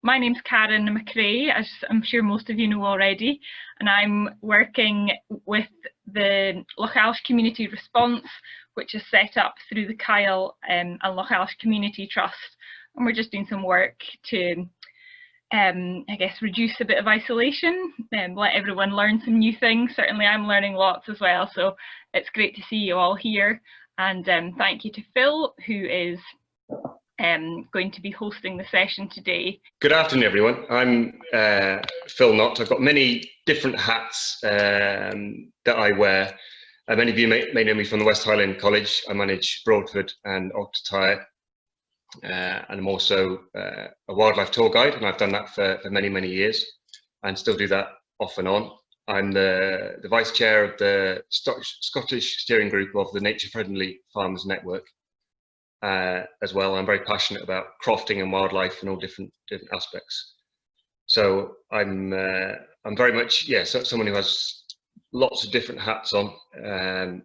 my name's Karen McRae, as I'm sure most of you know already, and I'm working with the Lochalsh Community Response, which is set up through the Kyle and Lochalsh Community Trust. And we're just doing some work to, I guess, reduce a bit of isolation and let everyone learn some new things. Certainly I'm learning lots as well, so it's great to see you all here. And thank you to Phil, who is going to be hosting the session today. Good afternoon, everyone. I'm Phil Knott. I've got many different hats that I wear. Many of you may know me from the West Highland College. I manage Broadford and Octatire, and I'm also a wildlife tour guide, and I've done that for many, many years and still do that off and on. I'm the Vice Chair of the Scottish Steering Group of the Nature Friendly Farmers Network. As well, I'm very passionate about crofting and wildlife and all different aspects. So I'm very much someone who has lots of different hats on. And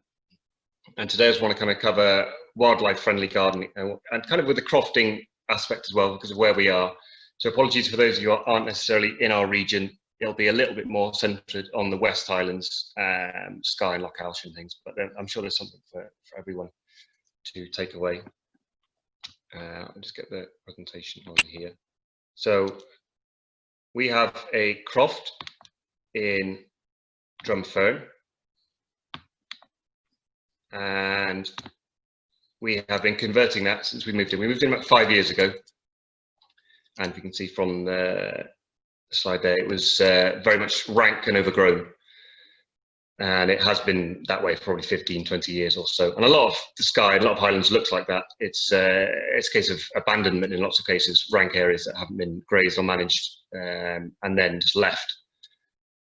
today I just want to kind of cover wildlife friendly gardening and kind of with the crofting aspect as well because of where we are. So apologies for those of you who aren't necessarily in our region. It'll be a little bit more centred on the West Highlands, Skye and Lochalsh and things, but I'm sure there's something for everyone to take away. I'll just get the presentation on here. So we have a croft in Drumfern, and we have been converting that since we moved in. We moved in about 5 years ago, and you can see from the slide there, it was very much rank and overgrown. And it has been that way for probably 15, 20 years or so. And a lot of the Skye, a lot of Highlands looks like that. It's a case of abandonment in lots of cases, rank areas that haven't been grazed or managed and then just left.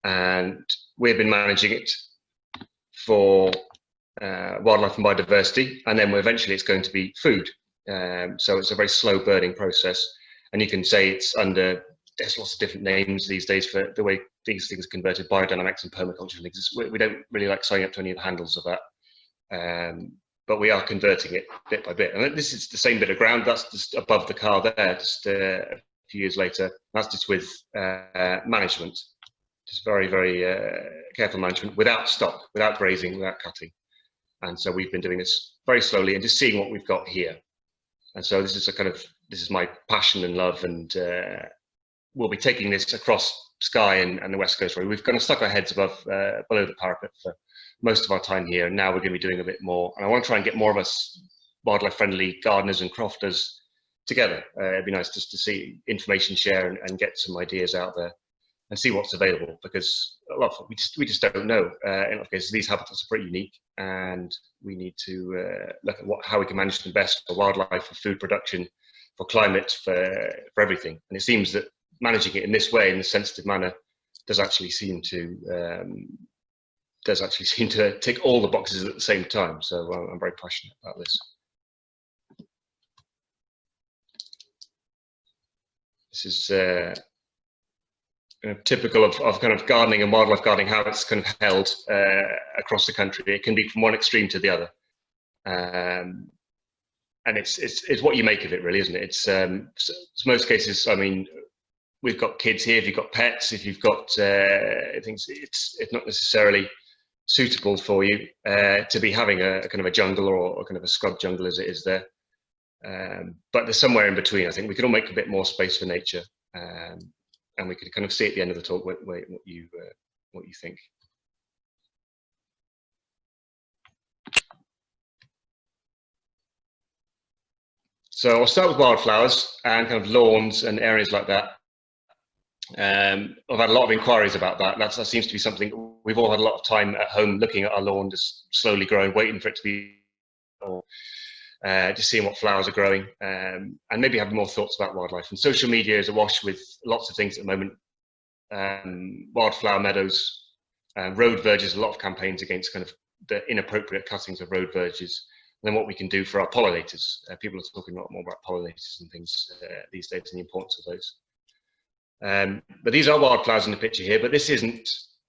And we've been managing it for wildlife and biodiversity, and then eventually it's going to be food. So it's a very slow burning process. And you can say it's under, there's lots of different names these days for the way these things are converted, biodynamics and permaculture and things. We don't really like signing up to any of the handles of that, but we are converting it bit by bit. And this is the same bit of ground that's just above the car there, just a few years later. That's just with management, just very, very careful management, without stock, without grazing, without cutting. And so we've been doing this very slowly and just seeing what we've got here. And so this is this is my passion and love, and we'll be taking this across Skye and the West Coast. We've kind of stuck our heads below the parapet for most of our time here, and now we're going to be doing a bit more. And I want to try and get more of us wildlife-friendly gardeners and crofters together. It'd be nice just to see information share and get some ideas out there and see what's available, because a lot of we just don't know. In a lot of cases, these habitats are pretty unique, and we need to look at how we can manage them best for wildlife, for food production, for climate, for everything. And it seems that managing it in this way, in a sensitive manner, does actually seem to tick all the boxes at the same time. So I'm very passionate about this. This is typical of kind of gardening and wildlife gardening, how it's kind of held across the country. It can be from one extreme to the other, and it's what you make of it, really, isn't it? It's most cases. I mean, we've got kids here. If you've got pets, if you've got things, it's not necessarily suitable for you to be having a kind of a jungle or kind of a scrub jungle as it is there. But there's somewhere in between. I think we could all make a bit more space for nature, and we could kind of see at the end of the talk what you think. So I'll start with wildflowers and kind of lawns and areas like that. I've had a lot of inquiries about that. That seems to be something we've all had a lot of time at home looking at our lawn, just slowly growing, waiting for it to be, or just seeing what flowers are growing, and maybe having more thoughts about wildlife. And social media is awash with lots of things at the moment. Wildflower meadows, road verges, a lot of campaigns against kind of the inappropriate cuttings of road verges. And then what we can do for our pollinators. People are talking a lot more about pollinators and things these days, and the importance of those. But these are wildflowers in the picture here, but this isn't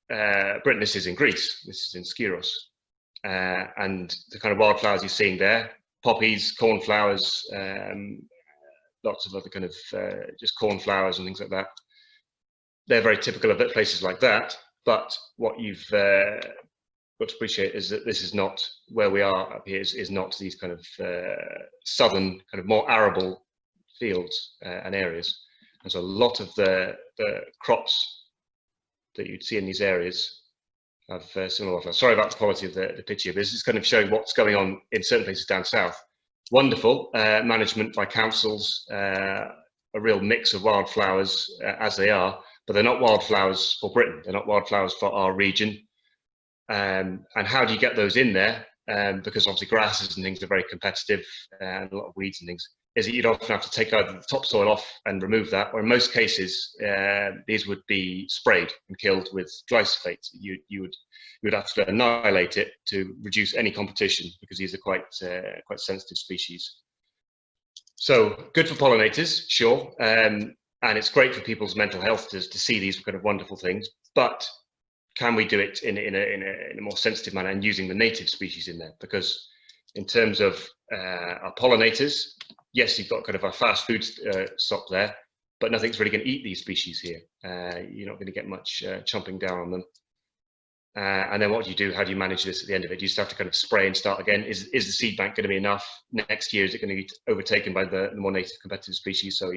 Britain, this is in Greece, this is in Skyros. And the kind of wildflowers you're seeing there, poppies, cornflowers, lots of other kind of just cornflowers and things like that. They're very typical of places like that. But what you've got to appreciate is that this is not where we are up here. Is not these kind of southern, kind of more arable fields and areas. And so a lot of the crops that you'd see in these areas have similar wildflowers. Sorry about the quality of the picture, but this is kind of showing what's going on in certain places down south. Wonderful management by councils, a real mix of wildflowers as they are, but they're not wildflowers for Britain. They're not wildflowers for our region. And how do you get those in there? Because obviously grasses and things are very competitive and a lot of weeds and things, is that you'd often have to take either the topsoil off and remove that, or in most cases, these would be sprayed and killed with glyphosate. You would have to annihilate it to reduce any competition, because these are quite sensitive species. So good for pollinators, sure, and it's great for people's mental health to see these kind of wonderful things. But can we do it in a more sensitive manner and using the native species in there? Because in terms of our pollinators, yes, you've got kind of a fast food stock there, but nothing's really going to eat these species here. You're not going to get much chomping down on them. And then what do you do? How do you manage this at the end of it? Do you just have to kind of spray and start again? Is the seed bank going to be enough next year? Is it going to be overtaken by the more native competitive species? So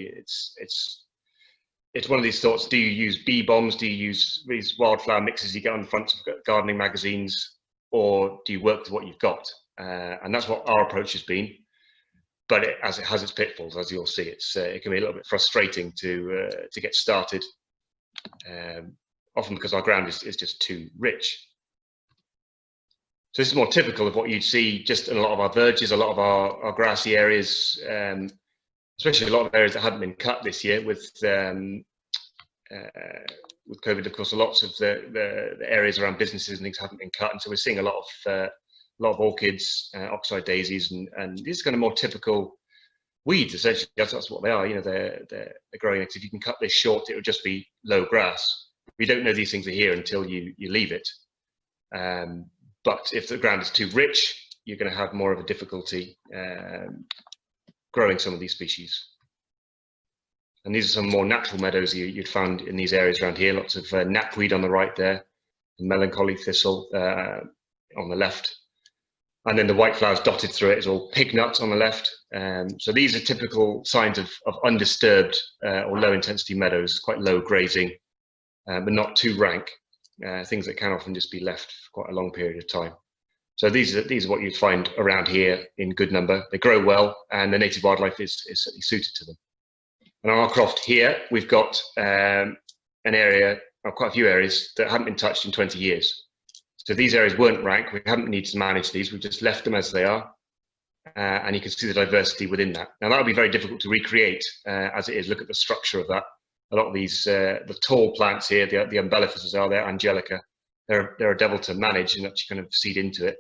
it's one of these thoughts. Do you use bee bombs? Do you use these wildflower mixes you get on the front of gardening magazines? Or do you work with what you've got? And that's what our approach has been. But it has its pitfalls, as you'll see. It can be a little bit frustrating to get started, often because our ground is just too rich. So this is more typical of what you'd see just in a lot of our verges, a lot of our grassy areas, especially a lot of areas that hadn't been cut this year with COVID. Of course, lots of the areas around businesses and things haven't been cut, and so we're seeing a lot of orchids, oxeye daisies, and these are kind of more typical weeds. Essentially, that's what they are. You know, they're growing. If you can cut this short, it would just be low grass. We don't know these things are here until you leave it. But if the ground is too rich, you're going to have more of a difficulty growing some of these species. And these are some more natural meadows you'd find in these areas around here. Lots of knapweed on the right there, and melancholy thistle on the left. And then the white flowers dotted through it is all pig nuts on the left. So these are typical signs of undisturbed or low intensity meadows, quite low grazing, but not too rank. Things that can often just be left for quite a long period of time. So these are what you'd find around here in good number. They grow well, and the native wildlife is certainly suited to them. And on our croft here, we've got an area, or quite a few areas, that haven't been touched in 20 years. So these areas weren't rank. We haven't needed to manage these. We've just left them as they are. And you can see the diversity within that. Now, that would be very difficult to recreate as it is. Look at the structure of that. A lot of these, the tall plants here, the umbellifers are there, Angelica, they're a devil to manage and actually kind of seed into it.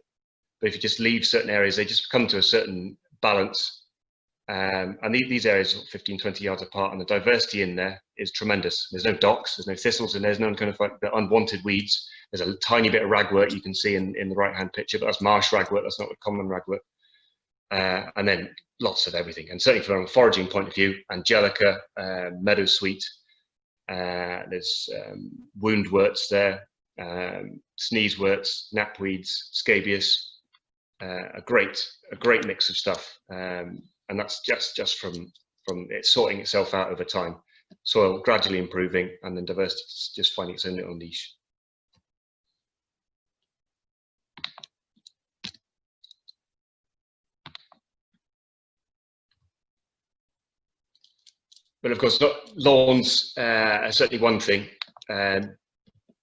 But if you just leave certain areas, they just come to a certain balance. And these areas are 15, 20 yards apart, and the diversity in there is tremendous. There's no docks, there's no thistles, and there's no kind of like the unwanted weeds. There's a tiny bit of ragwort you can see in the right-hand picture, but that's marsh ragwort, that's not the common ragwort. And then lots of everything. And certainly from a foraging point of view, Angelica, meadowsweet, there's woundworts there, sneezeworts, knapweeds, scabious, a great mix of stuff. And that's just from it sorting itself out over time. Soil gradually improving, and then diversity just finding its own little niche. But of course, lawns are certainly one thing. I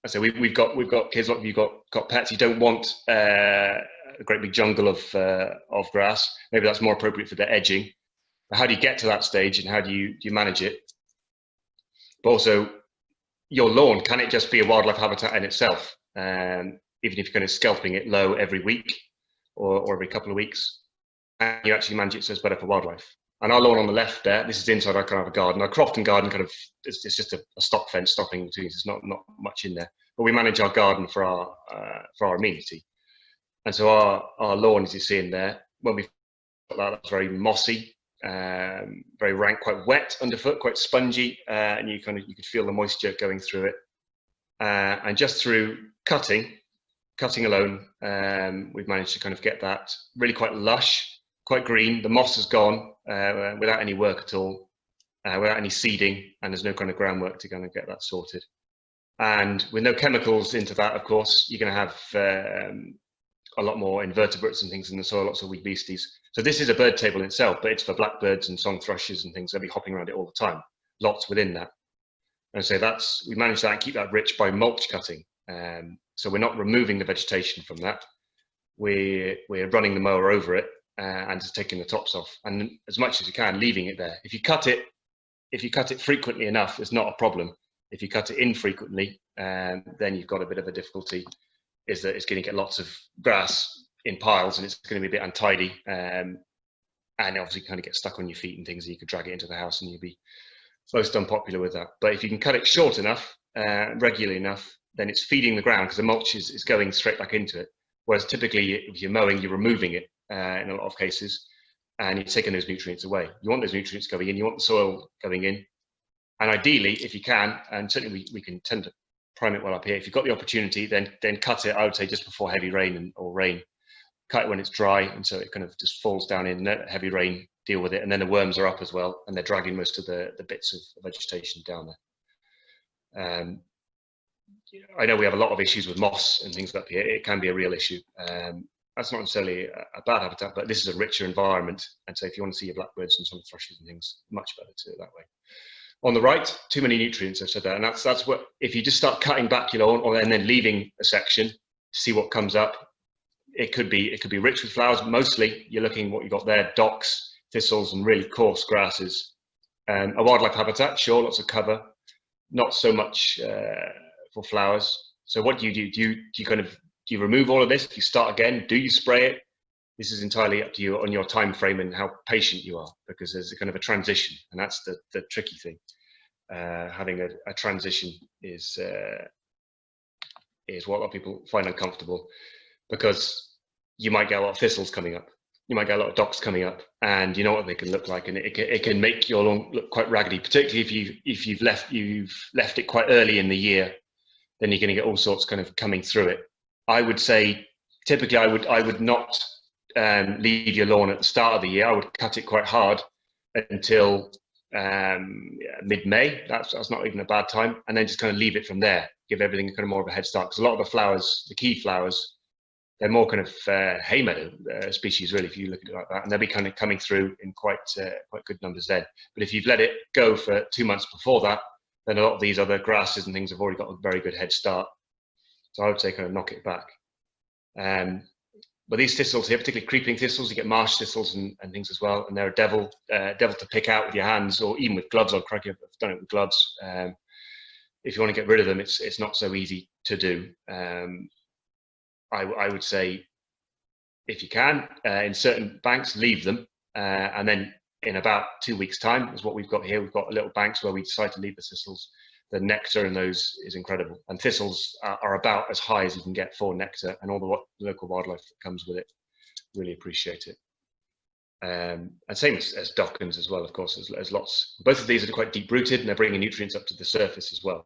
say we've got kids. A lot of you got pets. You don't want a great big jungle of grass. Maybe that's more appropriate for the edging. But how do you get to that stage, and how do you manage it? But also, your lawn, can it just be a wildlife habitat in itself? Even if you're kind of scalping it low every week or every couple of weeks, and you actually manage it so it's better for wildlife. And our lawn on the left there, this is inside our kind of a garden. Our croft and garden kind of, it's just a stock fence stopping between. There's not much in there. But we manage our garden for our amenity. And so our lawn, as you see in there, when we got that, was very mossy. very rank, quite wet underfoot, quite spongy, and you could feel the moisture going through it. And just through cutting alone, we've managed to kind of get that really quite lush, quite green. The moss has gone without any work at all, without any seeding, and there's no kind of groundwork to kind of get that sorted. And with no chemicals into that, of course, you're going to have a lot more invertebrates and things in the soil, lots of weed beasties. So this is a bird table in itself, but it's for blackbirds and song thrushes and things. They'll be hopping around it all the time, lots within that. And so we managed that and keep that rich by mulch cutting. So we're not removing the vegetation from that. We're running the mower over it and just taking the tops off, and as much as you can, leaving it there. If you cut it frequently enough, it's not a problem. If you cut it infrequently, then you've got a bit of a difficulty. Is that it's going to get lots of grass in piles, and it's going to be a bit untidy, and obviously kind of get stuck on your feet and things. And you could drag it into the house, and you'd be most unpopular with that. But if you can cut it short enough, regularly enough, then it's feeding the ground, because the mulch is going straight back into it. Whereas typically, if you're mowing, you're removing it in a lot of cases, and you're taking those nutrients away. You want those nutrients going in, you want the soil going in, and ideally, if you can, and certainly we can tend to prime it well up here. If you've got the opportunity, then cut it, I would say, just before heavy rain or rain. Cut it when it's dry, and so it kind of just falls down in heavy rain, deal with it, and then the worms are up as well, and they're dragging most of the bits of vegetation down there. I know we have a lot of issues with moss and things up here. It can be a real issue. That's not necessarily a bad habitat, but this is a richer environment, and so if you want to see your blackbirds and some thrushes and things, much better to do it that way. On the right, too many nutrients, I've said that, and that's what, if you just start cutting back your lawn and then leaving a section to see what comes up, it could be rich with flowers. Mostly you're looking what you've got there: docks, thistles, and really coarse grasses. A wildlife habitat, sure, lots of cover, not so much for flowers. So what do you do? Do you remove all of this? Do you start again? Do you spray it? This is entirely up to you on your time frame and how patient you are, because there's a kind of a transition, and that's the tricky thing. Having a transition is what a lot of people find uncomfortable, because you might get a lot of thistles coming up, you might get a lot of docks coming up, and you know what they can look like, and it can make your lawn look quite raggedy, particularly if you've left it quite early in the year. Then you're going to get all sorts kind of coming through it. I would say typically I would not leave your lawn at the start of the year. I would cut it quite hard until mid-May. That's not even a bad time, and then just kind of leave it from there. Give everything kind of more of a head start, because a lot of the flowers, the key flowers, they're more kind of hay meadow species, really, if you look at it like that, and they'll be kind of coming through in quite good numbers then. But if you've let it go for 2 months before that, then a lot of these other grasses and things have already got a very good head start. So I would say kind of knock it back. But these thistles here, particularly creeping thistles, you get marsh thistles and things as well, and they're a devil to pick out with your hands, or even with gloves. I've done it with gloves. If you want to get rid of them, it's not so easy to do. I would say, if you can, in certain banks, leave them, and then in about 2 weeks' time is what we've got here. We've got little banks where we decide to leave the thistles. The nectar in those is incredible, and thistles are about as high as you can get for nectar, and all the local wildlife that comes with it really appreciate it. And same as dockins as well, of course. There's lots. Both of these are quite deep rooted, and they're bringing nutrients up to the surface as well.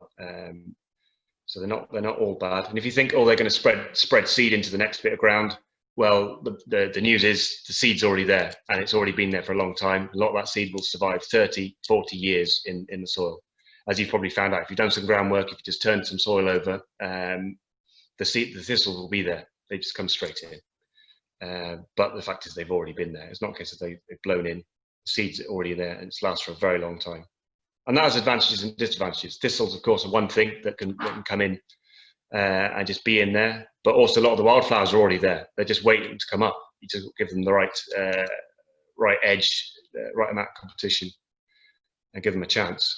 So they're not all bad. And if you think, oh, they're going to spread seed into the next bit of ground, well, the news is the seed's already there, and it's already been there for a long time. A lot of that seed will survive 30, 40 years in the soil. As you've probably found out, if you've done some groundwork, if you just turned some soil over, the thistles will be there. They just come straight in. But the fact is, they've already been there. It's not a case of they've blown in. The seeds are already there, and it's lasts for a very long time. And that has advantages and disadvantages. Thistles, of course, are one thing that can come in and just be in there. But also, a lot of the wildflowers are already there. They're just waiting to come up. You just give them the right edge, right amount of competition, and give them a chance.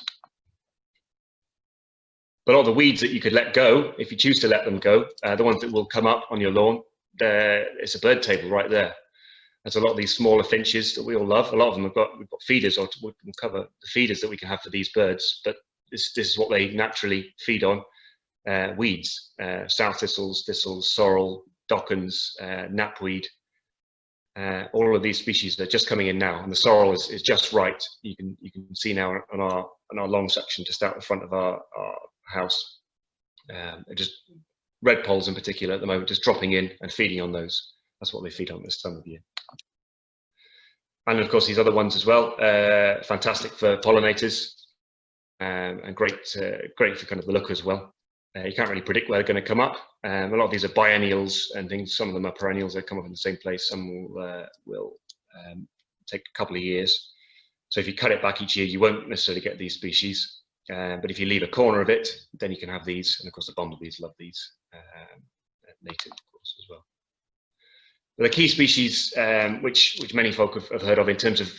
But all the weeds that you could let go, if you choose to let them go, the ones that will come up on your lawn, it's a bird table right there. There's a lot of these smaller finches that we all love. A lot of them we've got feeders, or we can cover the feeders that we can have for these birds. But this is what they naturally feed on: weeds, sow thistles, sorrel, dockins, knapweed. All of these species are just coming in now, and the sorrel is just right. You can see now on our long section just out the front of our house, just red poles in particular at the moment, just dropping in and feeding on those. That's what they feed on this time of year. And of course these other ones as well, fantastic for pollinators, and great for kind of the look as well. You can't really predict where they're going to come up. A lot of these are biennials and things. Some of them are perennials. They come up in the same place. Some will take a couple of years. So if you cut it back each year, you won't necessarily get these species. But if you leave a corner of it, then you can have these. And of course, the bumblebees love these, native, of course, as well. But the key species, which many folk have heard of in terms of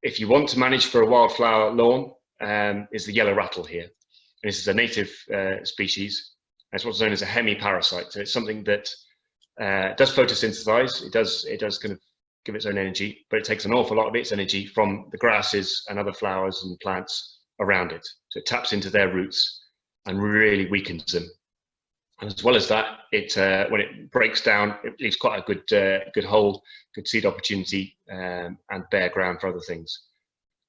if you want to manage for a wildflower lawn, is the yellow rattle here. And this is a native species. It's what's known as a hemiparasite. So it's something that does photosynthesize. It does kind of give its own energy, but it takes an awful lot of its energy from the grasses and other flowers and plants around it. So it taps into their roots and really weakens them. And as well as that, when it breaks down, it leaves quite a good hole, good seed opportunity, and bare ground for other things.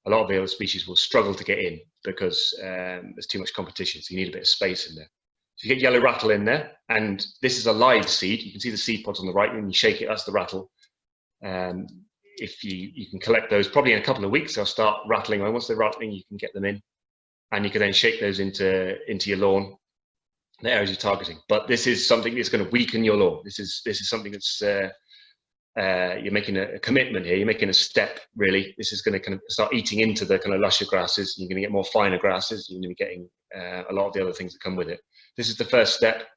A lot of the other species will struggle to get in because there's too much competition, so you need a bit of space in there. So you get yellow rattle in there, and this is a live seed. You can see the seed pods on the right. When you shake it, that's the rattle. If you can collect those, probably in a couple of weeks, they'll start rattling. And once they're rattling, you can get them in, and you can then shake those into your lawn, the areas you're targeting. But this is something that's going to weaken your lawn. This is something that's you're making a commitment here. You're making a step, really. This is going to kind of start eating into the kind of lusher grasses. You're going to get more finer grasses. You're going to be getting a lot of the other things that come with it. This is the first step,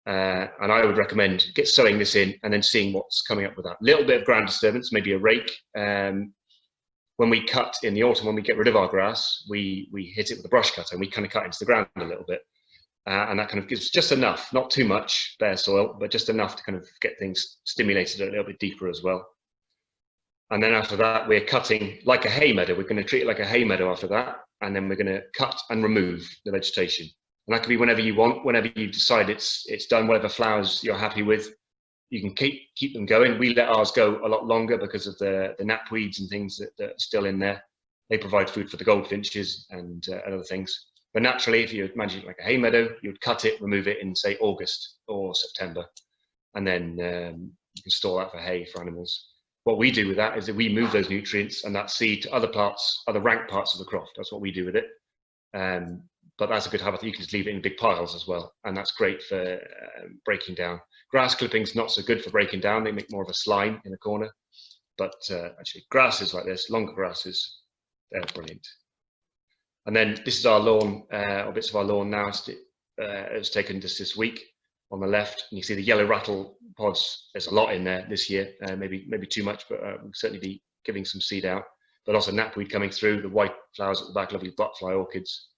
and I would recommend sowing this in and then seeing what's coming up with that. Little bit of ground disturbance, maybe a rake. When we cut in the autumn, when we get rid of our grass, we hit it with a brush cutter and we kind of cut into the ground a little bit. And that kind of gives just enough, not too much bare soil, but just enough to kind of get things stimulated a little bit deeper as well. And then after that, we're cutting like a hay meadow. We're going to treat it like a hay meadow after that. And then we're going to cut and remove the vegetation. And that can be whenever you want, whenever you decide it's done, whatever flowers you're happy with, you can keep them going. We let ours go a lot longer because of the knapweeds and things that are still in there. They provide food for the goldfinches and other things. But naturally, if you imagine it like a hay meadow, you would cut it, remove it in, say, August or September, and then you can store that for hay for animals. What we do with that is that we move those nutrients and that seed to other rank parts of the croft. That's what we do with it. But that's a good habit. You can just leave it in big piles as well, and that's great for breaking down. Grass clippings, not so good for breaking down. They make more of a slime in the corner. But actually, grasses like this, longer grasses, they're brilliant. And then this is our lawn, or bits of our lawn now. It was taken just this week on the left. And you see the yellow rattle pods. There's a lot in there this year, maybe too much, but we'll certainly be giving some seed out. But also knapweed coming through, the white flowers at the back, lovely butterfly orchids.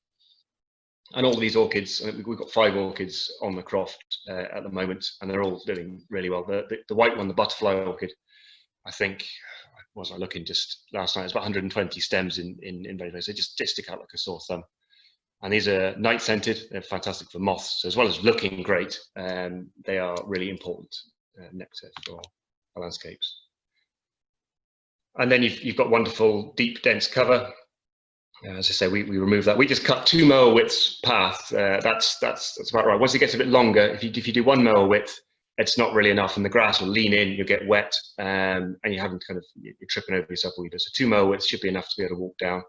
And all of these orchids, we've got 5 orchids on the croft at the moment, and they're all doing really well. The white one, the butterfly orchid, I think, was I looking just last night, it's about 120 stems in very low. So they just stick out like a sore thumb. And these are night scented. They're fantastic for moths. So as well as looking great, they are really important nectar for our landscapes. And then you've got wonderful deep dense cover. As I say, we remove that. We just cut 2 mower widths path. That's about right. Once it gets a bit longer, if you do 1 mower width, it's not really enough, and the grass will lean in, you'll get wet, and you're tripping over yourself all you do. So 2 mower widths should be enough to be able to walk down.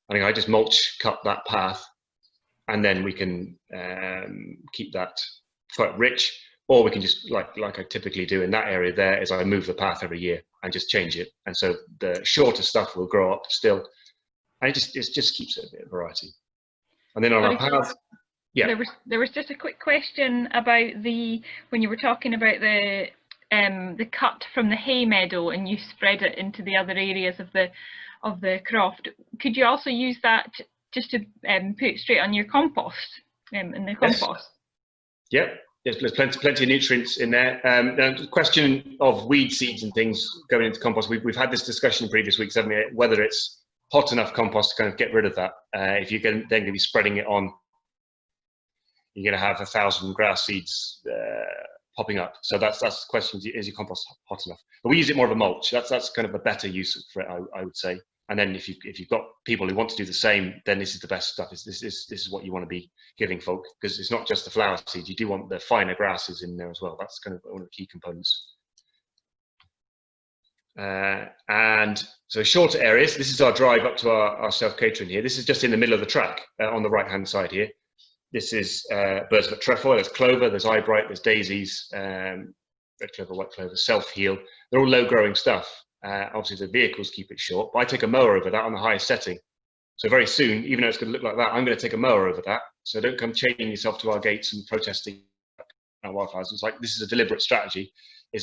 I think I just mulch cut that path, and then we can keep that quite rich, or we can just, like I typically do in that area there, is I move the path every year and just change it. And so the shorter stuff will grow up still, and it just keeps it a bit of variety. And then on our path, yeah. There was just a quick question about when you were talking about the cut from the hay meadow and you spread it into the other areas of the croft. Could you also use that just to put it straight on your compost in the compost? Yes. Yeah, there's plenty of nutrients in there. Now, the question of weed seeds and things going into compost, we've had this discussion in previous weeks, haven't we? Whether it's hot enough compost to kind of get rid of that. If you're then going to be spreading it on, you're going to have 1,000 grass seeds popping up. So that's the question: is your compost hot enough? But we use it more of a mulch. That's kind of a better use for it, I would say. And then if you've got people who want to do the same, then this is the best stuff. This is what you want to be giving folk, because it's not just the flower seeds. You do want the finer grasses in there as well. That's kind of one of the key components. And so shorter areas. This is our drive up to our self-catering here. This is just in the middle of the track on the right-hand side here. This is birdsfoot trefoil. There's clover. There's eyebright. There's daisies. Red clover, white clover, self-heal. They're all low-growing stuff. Obviously, the vehicles keep it short, but I take a mower over that on the highest setting. So very soon, even though it's going to look like that, I'm going to take a mower over that. So don't come chaining yourself to our gates and protesting our wildflowers. It's like, this is a deliberate strategy,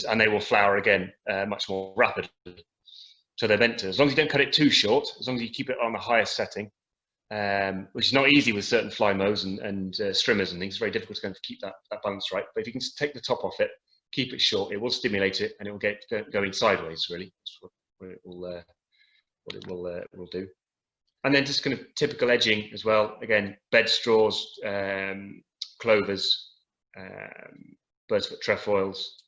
and they will flower again much more rapidly. So they're meant to, as long as you don't cut it too short, as long as you keep it on the highest setting, which is not easy with certain fly mows and strimmers and things. It's very difficult to kind of keep that balance right. But if you can take the top off it, keep it short, it will stimulate it, and it will get going sideways. Really, that's what it will do. And then just kind of typical edging as well. Again, bed straws, clovers, birdsfoot trefoils.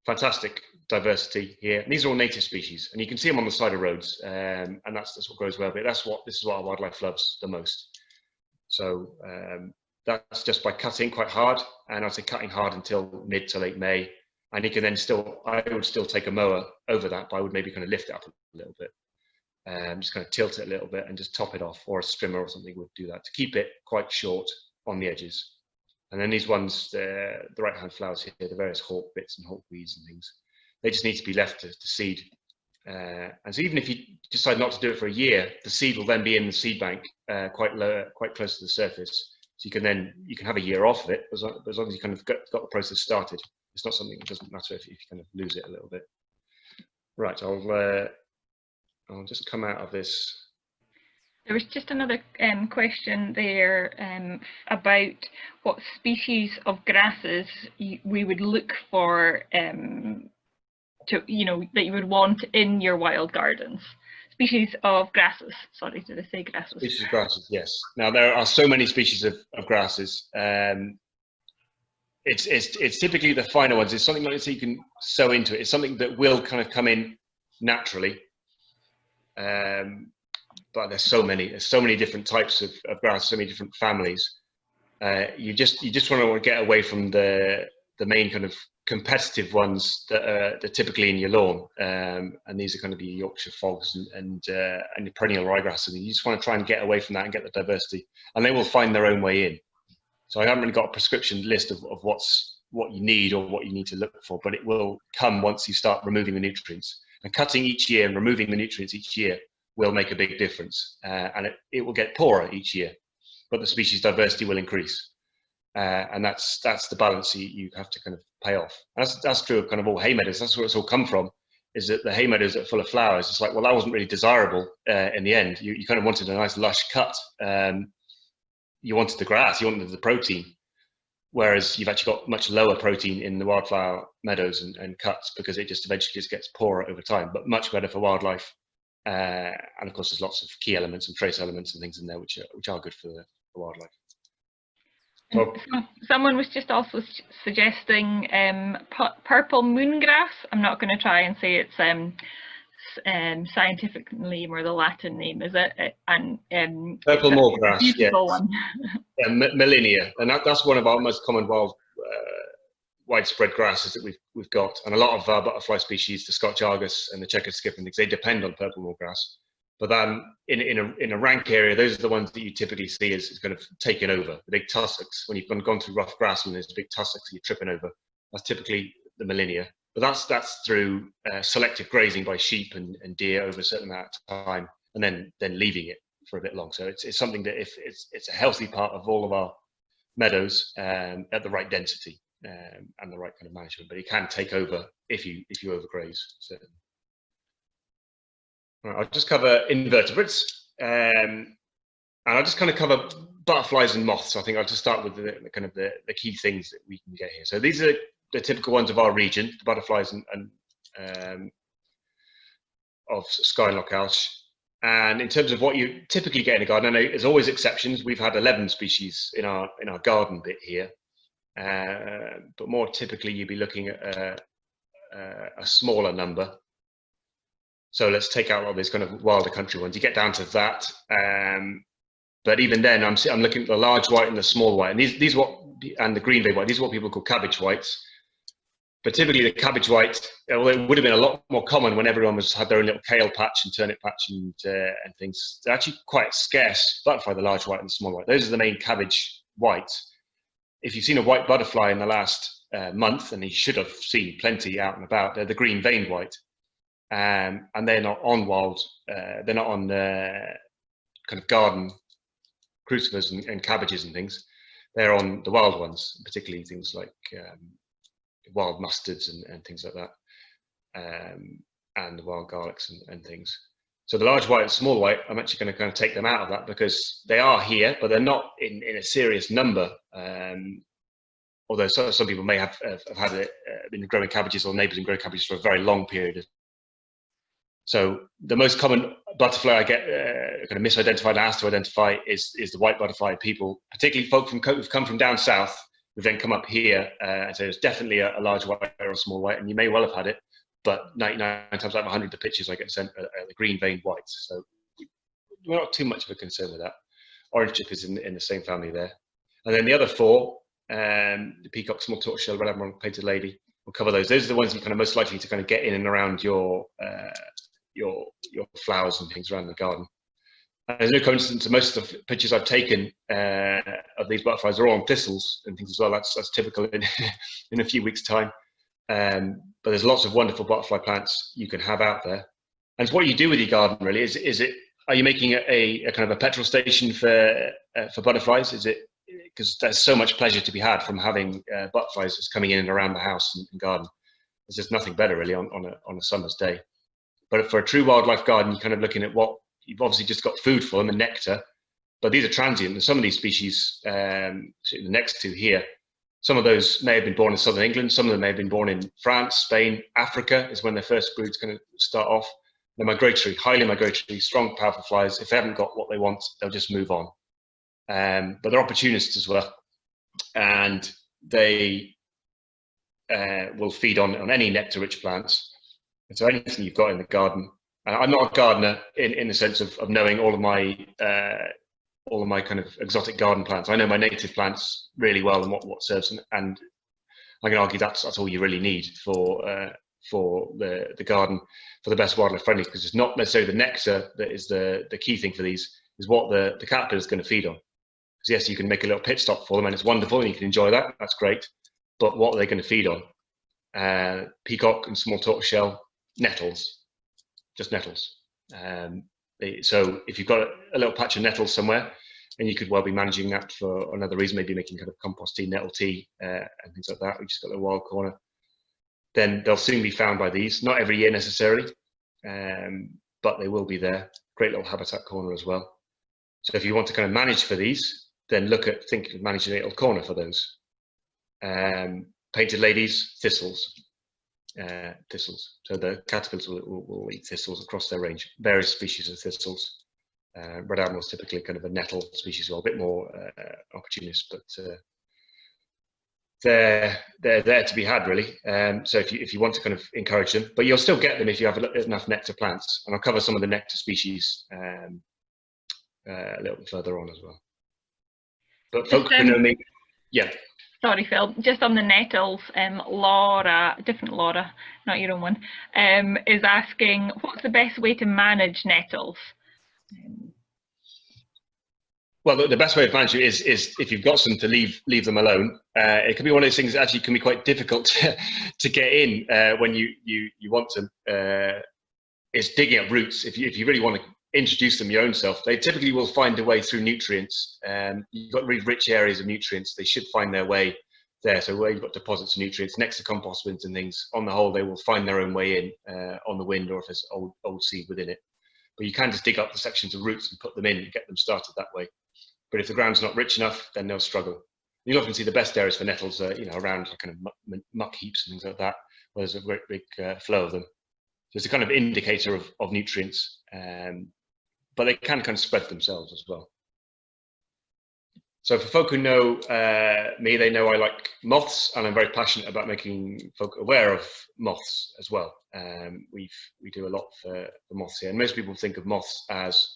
Fantastic diversity here. And these are all native species, and you can see them on the side of roads, and that's what grows well. But this is what our wildlife loves the most. So that's just by cutting quite hard, and I'd say cutting hard until mid to late May. And you can then I would still take a mower over that, but I would maybe kind of lift it up a little bit, just kind of tilt it a little bit and just top it off, or a strimmer or something would do that to keep it quite short on the edges. And then these ones, the right-hand flowers here, the various hawk bits and hawk weeds and things, they just need to be left to seed. And so even if you decide not to do it for a year, the seed will then be in the seed bank quite low, quite close to the surface. So you can have a year off of it, as long as you kind of got the process started. It's not something that doesn't matter if you kind of lose it a little bit. Right, I'll just come out of this. There was just another question there about what species of grasses we would look for that you would want in your wild gardens. Species of grasses. Sorry, did I say grasses? Species of grasses, yes. Now there are so many species of grasses. It's typically the finer ones. It's something like this you can sow into it. It's something that will kind of come in naturally. But there's so many different types of grass, so many different families. You just want to get away from the main kind of competitive ones that are typically in your lawn, and these are going to be Yorkshire fogs and your perennial ryegrass. And you just want to try and get away from that and get the diversity, and they will find their own way in. So I haven't really got a prescription list of what you need or what you need to look for, but it will come once you start removing the nutrients. And cutting each year and removing the nutrients each year will make a big difference, and it will get poorer each year, but the species diversity will increase, and that's the balance you have to kind of pay off. That's true of kind of all hay meadows. That's where it's all come from, is that the hay meadows that are full of flowers, it's like, well, that wasn't really desirable in the end. You kind of wanted a nice lush cut. You wanted the grass, you wanted the protein, whereas you've actually got much lower protein in the wildflower meadows and cuts, because it just eventually just gets poorer over time, but much better for wildlife. And of course, there's lots of key elements and trace elements and things in there which are good for the wildlife. So, someone was just also suggesting purple moongrass. I'm not going to try and say it's scientific name or the Latin name, is it? And purple moorgrass, yes. One. Yeah, Melinia, and that's one of our most common widespread grasses that we've got, and a lot of our butterfly species, the Scotch argus and the checkered skip and things, they depend on purple moorgrass. But in a rank area, those are the ones that you typically see as kind of taken over. The big tussocks, when you've gone through rough grass and there's big tussocks you're tripping over, that's typically the Melinia. But that's through selective grazing by sheep and deer over a certain amount of time, and then leaving it for a bit long. So it's something that if it's a healthy part of all of our meadows at the right density and the right kind of management, but it can take over if you overgraze. So right, I'll just cover invertebrates, and I'll just kind of cover butterflies and moths. I think I'll just start with the kind of the key things that we can get here. So these are the typical ones of our region, the butterflies and of Skye and Lochalsh. And in terms of what you typically get in a garden, I know there's always exceptions. We've had 11 species in our garden bit here, but more typically you'd be looking at a smaller number. So let's take out all these kind of wilder country ones. You get down to that, but even then, I'm looking at the large white and the small white, and these and the green bay white. These are what people call cabbage whites. But typically, the cabbage white, although it would have been a lot more common when everyone had their own little kale patch and turnip patch and things. They're actually quite scarce butterfly, the large white and the small white. Those are the main cabbage whites. If you've seen a white butterfly in the last month, and you should have seen plenty out and about, they're the green veined white. And they're not on wild, they're not on kind of garden crucifers and cabbages and things. They're on the wild ones, particularly things like wild mustards and things like that, and the wild garlics and things. So the large white and small white, I'm actually going to kind of take them out of that because they are here, but they're not in a serious number. Although some people may have had it, been growing cabbages, or neighbours been growing cabbages for a very long period of. So the most common butterfly I get kind of misidentified and asked to identify is the white butterfly. People, particularly folk who've come from down south, who've then come up here and say there's definitely a large white or a small white, and you may well have had it, but 99 times out of 100 of the pictures I get sent are the green veined whites. So we're not too much of a concern with that. Orange chip is in the same family there. And then the other four, the peacock, small tortoiseshell, red admiral, painted lady, we'll cover those. Those are the ones you're kind of most likely to kind of get in and around your flowers and things around the garden. And there's no coincidence that most of the pictures I've taken of these butterflies are all on thistles and things as well. That's typical in a few weeks' time. But there's lots of wonderful butterfly plants you can have out there. And it's what you do with your garden, really. Are you making a kind of a petrol station for butterflies? Is it because there's so much pleasure to be had from having butterflies just coming in and around the house and garden. There's just nothing better really on a summer's day. But for a true wildlife garden, you're kind of looking at what you've obviously just got food for them and nectar, but these are transient. And some of these species, the next two here, some of those may have been born in southern England, some of them may have been born in France, Spain, Africa is when their first brood's going to start off. They're migratory, highly migratory, strong, powerful flies. If they haven't got what they want, they'll just move on. But they're opportunists as well, and they will feed on any nectar-rich plants. And so anything you've got in the garden, I'm not a gardener in the sense of knowing all of my kind of exotic garden plants. I know my native plants really well and what serves them, and I can argue that's all you really need for the garden, for the best wildlife friendly, because it's not necessarily the nectar that is the key thing for these, is what the caterpillar is going to feed on. Because yes, you can make a little pit stop for them and it's wonderful and you can enjoy that, that's great, but what are they going to feed on? Peacock and small tortoiseshell, nettles, just nettles. So if you've got a little patch of nettles somewhere, and you could well be managing that for another reason, maybe making kind of compost tea, nettle tea, and things like that. We just got a wild corner. Then they'll soon be found by these. Not every year necessarily, but they will be there. Great little habitat corner as well. So if you want to kind of manage for these, then think of managing a little corner for those. Painted ladies, thistles. So the caterpillars will eat thistles across their range, various species of thistles. Red admiral is typically kind of a nettle species, well, a bit more opportunist, but they're there to be had really. So if you want to kind of encourage them, but you'll still get them if you have enough nectar plants, and I'll cover some of the nectar species a little bit further on as well. But folks who know me, yeah. Sorry, Phil, just on the nettles, Laura, different Laura, not your own one, is asking, what's the best way to manage nettles? Well, the best way to manage it is if you've got some to leave them alone. It can be one of those things that actually can be quite difficult to get in when you want to. It's digging up roots. If you really want to introduce them your own self, they typically will find a way through nutrients. You've got really rich areas of nutrients, they should find their way there. So where you've got deposits of nutrients next to compost bins and things, on the whole they will find their own way in on the wind, or if there's old seed within it. But you can just dig up the sections of roots and put them in and get them started that way. But if the ground's not rich enough, then they'll struggle. You'll often see the best areas for nettles around like kind of muck heaps and things like that, where there's a great big flow of them. So it's a kind of indicator of nutrients, but they can kind of spread themselves as well. So for folk who know me, they know I like moths, and I'm very passionate about making folk aware of moths as well. We do a lot for moths here, and most people think of moths as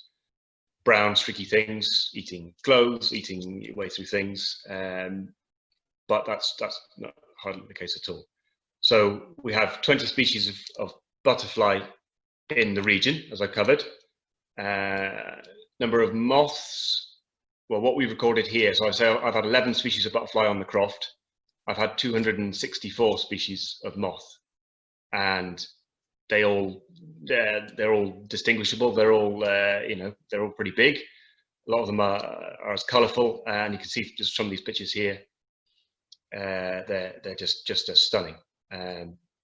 brown, streaky things, eating clothes, eating your way through things, but that's not hardly the case at all. So we have 20 species of butterfly in the region, as I covered. Number of moths. Well, what we've recorded here, so I say I've had 11 species of butterfly on the croft. I've had 264 species of moth, and they're all distinguishable. They're all they're all pretty big. A lot of them are as colourful, and you can see just from these pictures here, they're just as stunning.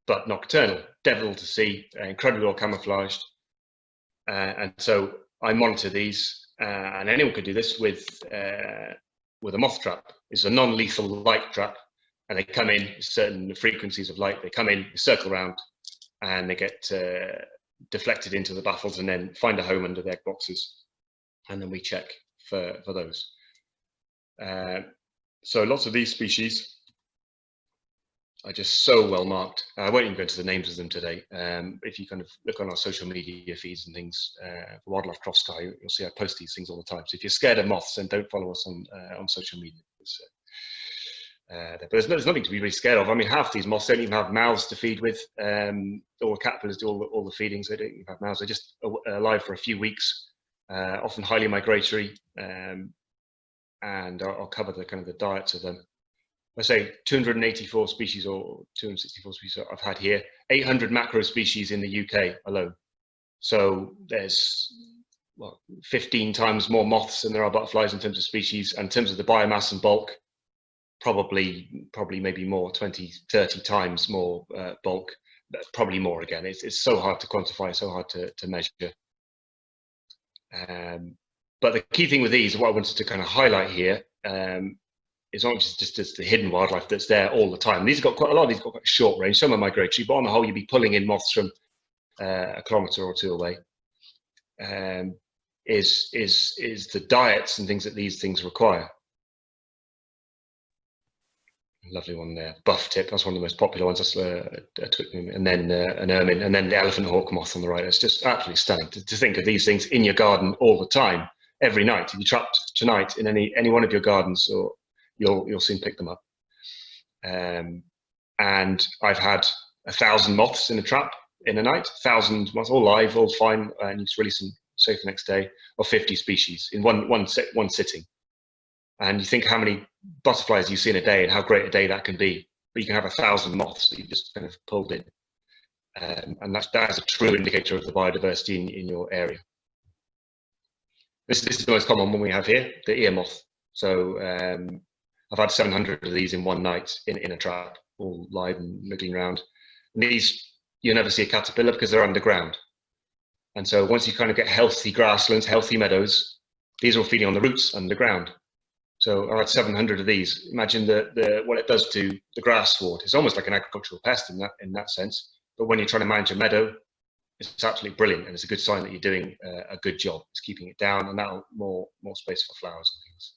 But nocturnal, devil to see, incredibly well camouflaged, and so I monitor these. And anyone could do this with a moth trap. It's a non-lethal light trap, and they come in certain frequencies of light. They come in, they circle around, and they get deflected into the baffles, and then find a home under the egg boxes, and then we check for those. So lots of these species are just so well marked. I won't even go into the names of them today. If you kind of look on our social media feeds and things, for Wildlife Croft Skye, you'll see I post these things all the time. So if you're scared of moths, then don't follow us on social media. But there's nothing to be really scared of. I mean, half these moths don't even have mouths to feed with. All the caterpillars do all the feedings. They don't even have mouths. They're just alive for a few weeks, often highly migratory, and I'll cover the kind of the diets of them. I say 284 species or 264 species I've had here, 800 macro species in the UK alone. So there's 15 times more moths than there are butterflies in terms of species, and in terms of the biomass and bulk, probably maybe more, 20, 30 times more bulk, probably more again. It's so hard to quantify, so hard to measure. But the key thing with these, what I wanted to kind of highlight here, it's not just the hidden wildlife that's there all the time. These have got quite a lot of these got quite short range. Some are migratory, but on the whole, you'd be pulling in moths from a kilometre or two away. Is the diets and things that these things require. Lovely one there, buff tip. That's one of the most popular ones. That's a twickenham, and then an ermine, and then the elephant hawk moth on the right. It's just absolutely stunning to think of these things in your garden all the time, every night. If you trapped tonight in any one of your gardens, or you'll soon pick them up. And I've had 1,000 moths in a trap in a night, 1,000 moths, all live, all fine, and you just release them safe the next day, of 50 species in one sitting. And you think how many butterflies you see in a day and how great a day that can be. But you can have 1,000 moths that you just kind of pulled in. And that is a true indicator of the biodiversity in your area. This is the most common one we have here, the ear moth. So I've had 700 of these in one night in a trap, all live and wiggling around. And these, you never see a caterpillar because they're underground. And so once you kind of get healthy grasslands, healthy meadows, these are all feeding on the roots underground. So I've had 700 of these. Imagine what it does to the grass sward. It's almost like an agricultural pest in that sense. But when you're trying to manage a meadow, it's absolutely brilliant, and it's a good sign that you're doing a good job. It's keeping it down, and that'll more space for flowers and things.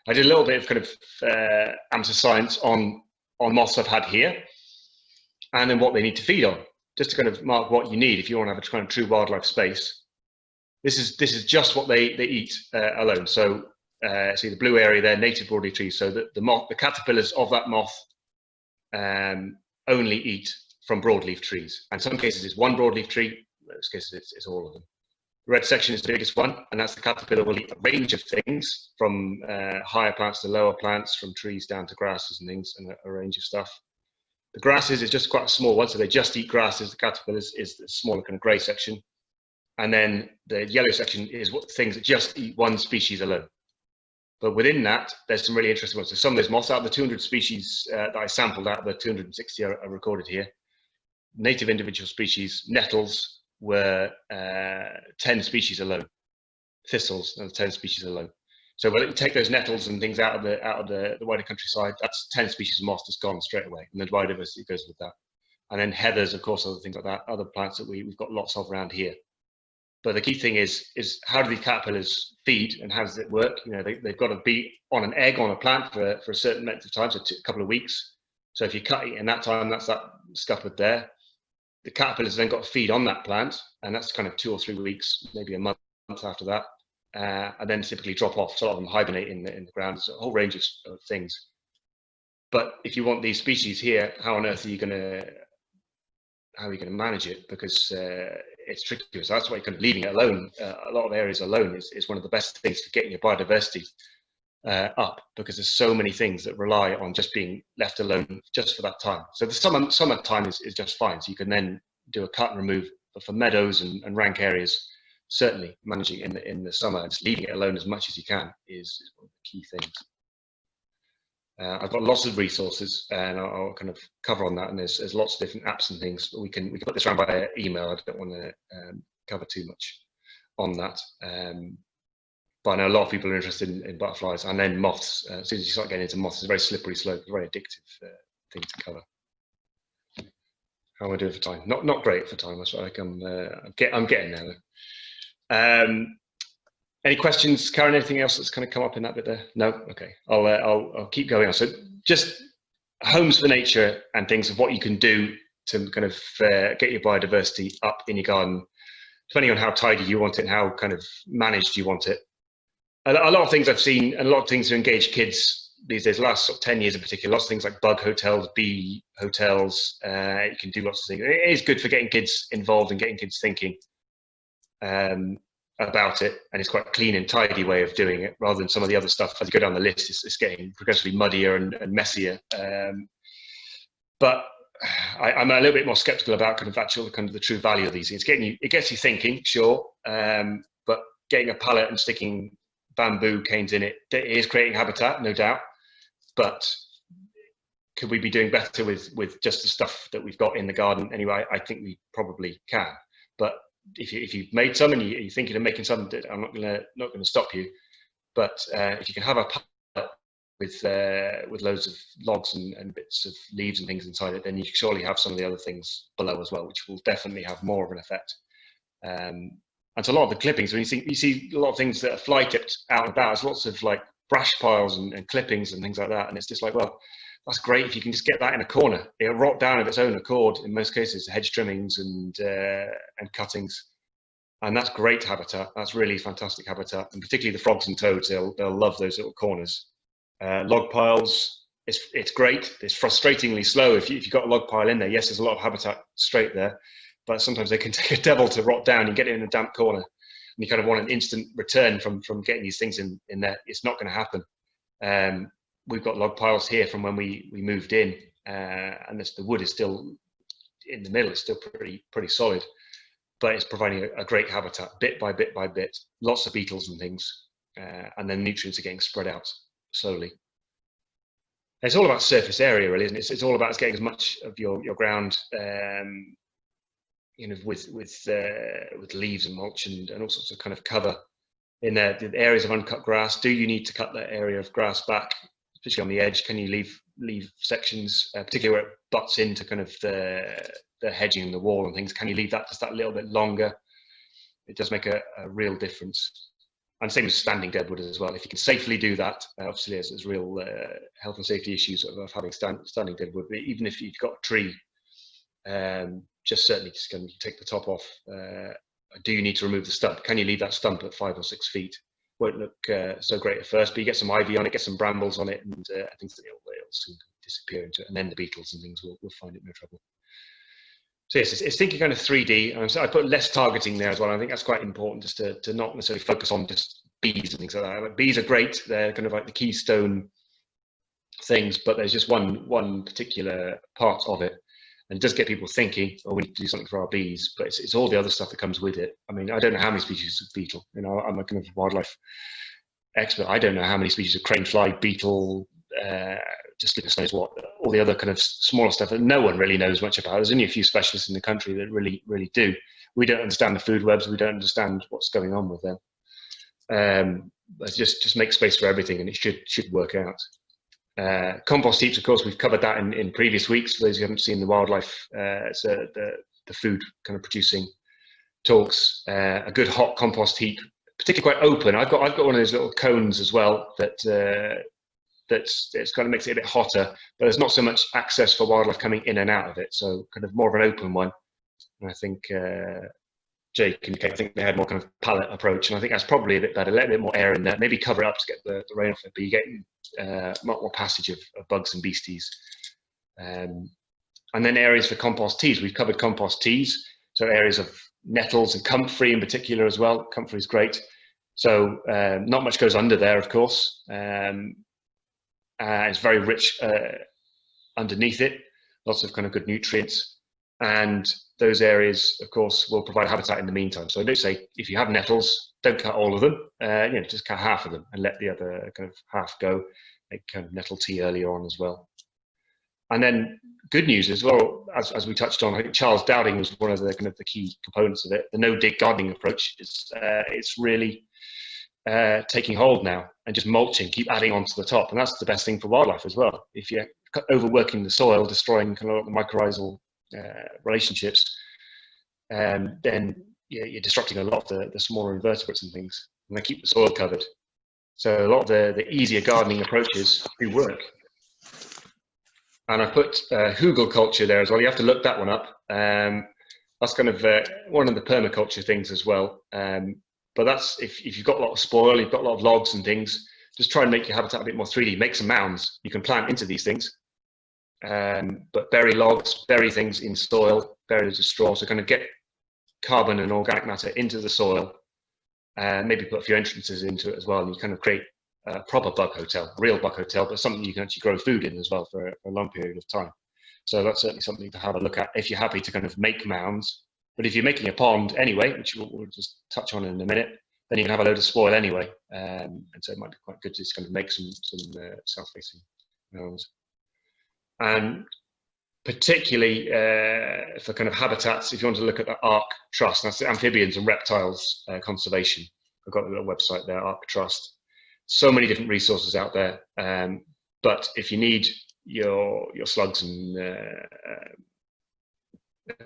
I did a little bit of kind of amateur science on moths I've had here, and then what they need to feed on, just to kind of mark what you need if you want to have a kind of true wildlife space. This is just what they eat alone. So see the blue area there, native broadleaf trees. So the caterpillars of that moth only eat from broadleaf trees. And in some cases it's one broadleaf tree, in most cases it's all of them. The red section is the biggest one, and that's the caterpillar will eat a range of things, from higher plants to lower plants, from trees down to grasses and things, and a range of stuff. The grasses is just quite a small one, so they just eat grasses. The caterpillars is the smaller kind of grey section. And then the yellow section is things that just eat one species alone. But within that, there's some really interesting ones. So some of those moths, out of the 200 species that I sampled, out of the 260 are recorded here, native individual species, nettles, were 10 species alone. Thistles, 10 species alone. So we'll take those nettles and things out of the wider countryside. That's 10 species of moss just gone straight away, and the biodiversity goes with that. And then heathers, of course, other things like that, other plants that we've got lots of around here. But the key thing is how do these caterpillars feed and how does it work? You know, they've got to be on an egg on a plant for a certain length of time, so a couple of weeks. So if you cut it in that time, that's that scuppered there. The caterpillars then got to feed on that plant, and that's kind of 2 or 3 weeks, maybe a month after that, and then typically drop off. So a lot of them hibernate in the ground. There's a whole range of things. But if you want these species here, how on earth are you going to manage it? Because it's tricky. So that's why you're kind of leaving it alone. A lot of areas alone is one of the best things for getting your biodiversity up, because there's so many things that rely on just being left alone just for that time. So the summer time is just fine. So you can then do a cut and remove. But for meadows and rank areas, certainly managing in the summer and just leaving it alone as much as you can is one of the key things. I've got lots of resources, and I'll kind of cover on that. And there's lots of different apps and things, but we can put this around by email. I don't want to cover too much on that. But I know a lot of people are interested in butterflies, and then moths. As soon as you start getting into moths, it's a very slippery slope, a very addictive thing to cover. How am I doing for time? Not great for time. I feel like I'm getting there though. Any questions, Karen? Anything else that's kind of come up in that bit there? No. Okay. I'll keep going on. So just homes for nature and things of what you can do to kind of get your biodiversity up in your garden, depending on how tidy you want it and how kind of managed you want it. A lot of things I've seen, and a lot of things to engage kids these days, last sort of 10 years in particular, lots of things like bug hotels, bee hotels. You can do lots of things. It is good for getting kids involved and getting kids thinking about it, and it's quite a clean and tidy way of doing it, rather than some of the other stuff. As you go down the list, it's getting progressively muddier and messier. But I'm a little bit more skeptical about kind of the true value of these things. It gets you thinking, sure, but getting a pallet and sticking bamboo canes in it is creating habitat, no doubt. But could we be doing better with just the stuff that we've got in the garden anyway? I think we probably can. But if you've made some and you're thinking of making some, I'm not gonna stop you. But if you can have a pallet with loads of logs and bits of leaves and things inside it, then you surely have some of the other things below as well, which will definitely have more of an effect. And so a lot of the clippings, when you see a lot of things that are fly tipped out and about, there's lots of like brush piles and clippings and things like that, and it's just like, well, that's great if you can just get that in a corner. It'll rot down of its own accord in most cases, hedge trimmings and cuttings, and that's great habitat. That's really fantastic habitat, and particularly the frogs and toads, they'll love those little corners. Log piles, it's great. It's frustratingly slow if you've got a log pile in there. Yes, there's a lot of habitat straight there, but sometimes they can take a devil to rot down and get it in a damp corner, and you kind of want an instant return from getting these things in there. It's not going to happen. We've got log piles here from when we moved in, and the wood is still in the middle. It's still pretty solid, but it's providing a great habitat bit by bit by bit. Lots of beetles and things, and then nutrients are getting spread out slowly. It's all about surface area, really, isn't it? It's all about getting as much of your ground, with leaves and mulch and all sorts of kind of cover in there. The areas of uncut grass, do you need to cut that area of grass back, especially on the edge? Can you leave sections, particularly where it butts into kind of the hedging and the wall and things? Can you leave that just that little bit longer? It does make a real difference. And same with standing deadwood as well. If you can safely do that, obviously there's real health and safety issues of having standing deadwood. But even if you've got a tree, just certainly just going to take the top off. Do you need to remove the stump? Can you leave that stump at 5 or 6 feet? Won't look so great at first, but you get some ivy on it, get some brambles on it, and I think it'll soon disappear into it. And then the beetles and things will find it no trouble. So yes, it's thinking kind of 3D. So I put less targeting there as well. I think that's quite important, just to not necessarily focus on just bees and things like that. Like, bees are great. They're kind of like the keystone things, but there's just one particular part of it. And it does get people thinking, oh, we need to do something for our bees, but it's all the other stuff that comes with it. I mean, I don't know how many species of beetle. You know, I'm a kind of wildlife expert. I don't know how many species of crane fly, beetle, just goodness knows what, all the other kind of smaller stuff that no one really knows much about. There's only a few specialists in the country that really do. We don't understand the food webs. We don't understand what's going on with them. But just make space for everything, and it should work out. Compost heaps, of course, we've covered that in previous weeks. For those who haven't seen the wildlife, it's the food kind of producing talks, a good hot compost heap, particularly quite open. I've got one of those little cones as well that it's kind of makes it a bit hotter, but there's not so much access for wildlife coming in and out of it. So kind of more of an open one. And I think Jake and Kate, I think they had more kind of pallet approach, and I think that's probably a bit better. Let a bit more air in there, maybe cover it up to get the rain off it, but you get more passage of bugs and beasties. And then areas for compost teas. We've covered compost teas, so areas of nettles and comfrey in particular as well. Comfrey is great. So not much goes under there, of course. It's very rich underneath it, lots of kind of good nutrients. And those areas, of course, will provide habitat in the meantime. So I do say, if you have nettles, don't cut all of them. Just cut half of them and let the other kind of half go. Make kind of nettle tea earlier on as well. And then good news as well, as we touched on, I think Charles Dowding was one of the kind of the key components of it. The no-dig gardening approach is it's really taking hold now, and just mulching, keep adding onto the top, and that's the best thing for wildlife as well. If you're overworking the soil, destroying kind of the mycorrhizal relationships, then you're disrupting a lot of the smaller invertebrates and things, and they keep the soil covered. So a lot of the easier gardening approaches do work. And I put hugel culture there as well. You have to look that one up. That's kind of one of the permaculture things as well. But that's if you've got a lot of spoil, you've got a lot of logs and things, just try and make your habitat a bit more 3D. Make some mounds. You can plant into these things. But bury logs, bury things in soil, bury those with straw, so kind of get carbon and organic matter into the soil. Maybe put a few entrances into it as well, and you kind of create a proper bug hotel, a real bug hotel, but something you can actually grow food in as well for a long period of time. So that's certainly something to have a look at if you're happy to kind of make mounds. But if you're making a pond anyway, which we'll just touch on in a minute, then you can have a load of spoil anyway. And so it might be quite good to just kind of make some south-facing mounds. And particularly for kind of habitats, if you want to look at the ARC Trust, that's the Amphibians and Reptiles Conservation. I've got a little website there, ARC Trust. So many different resources out there. But if you need your slugs and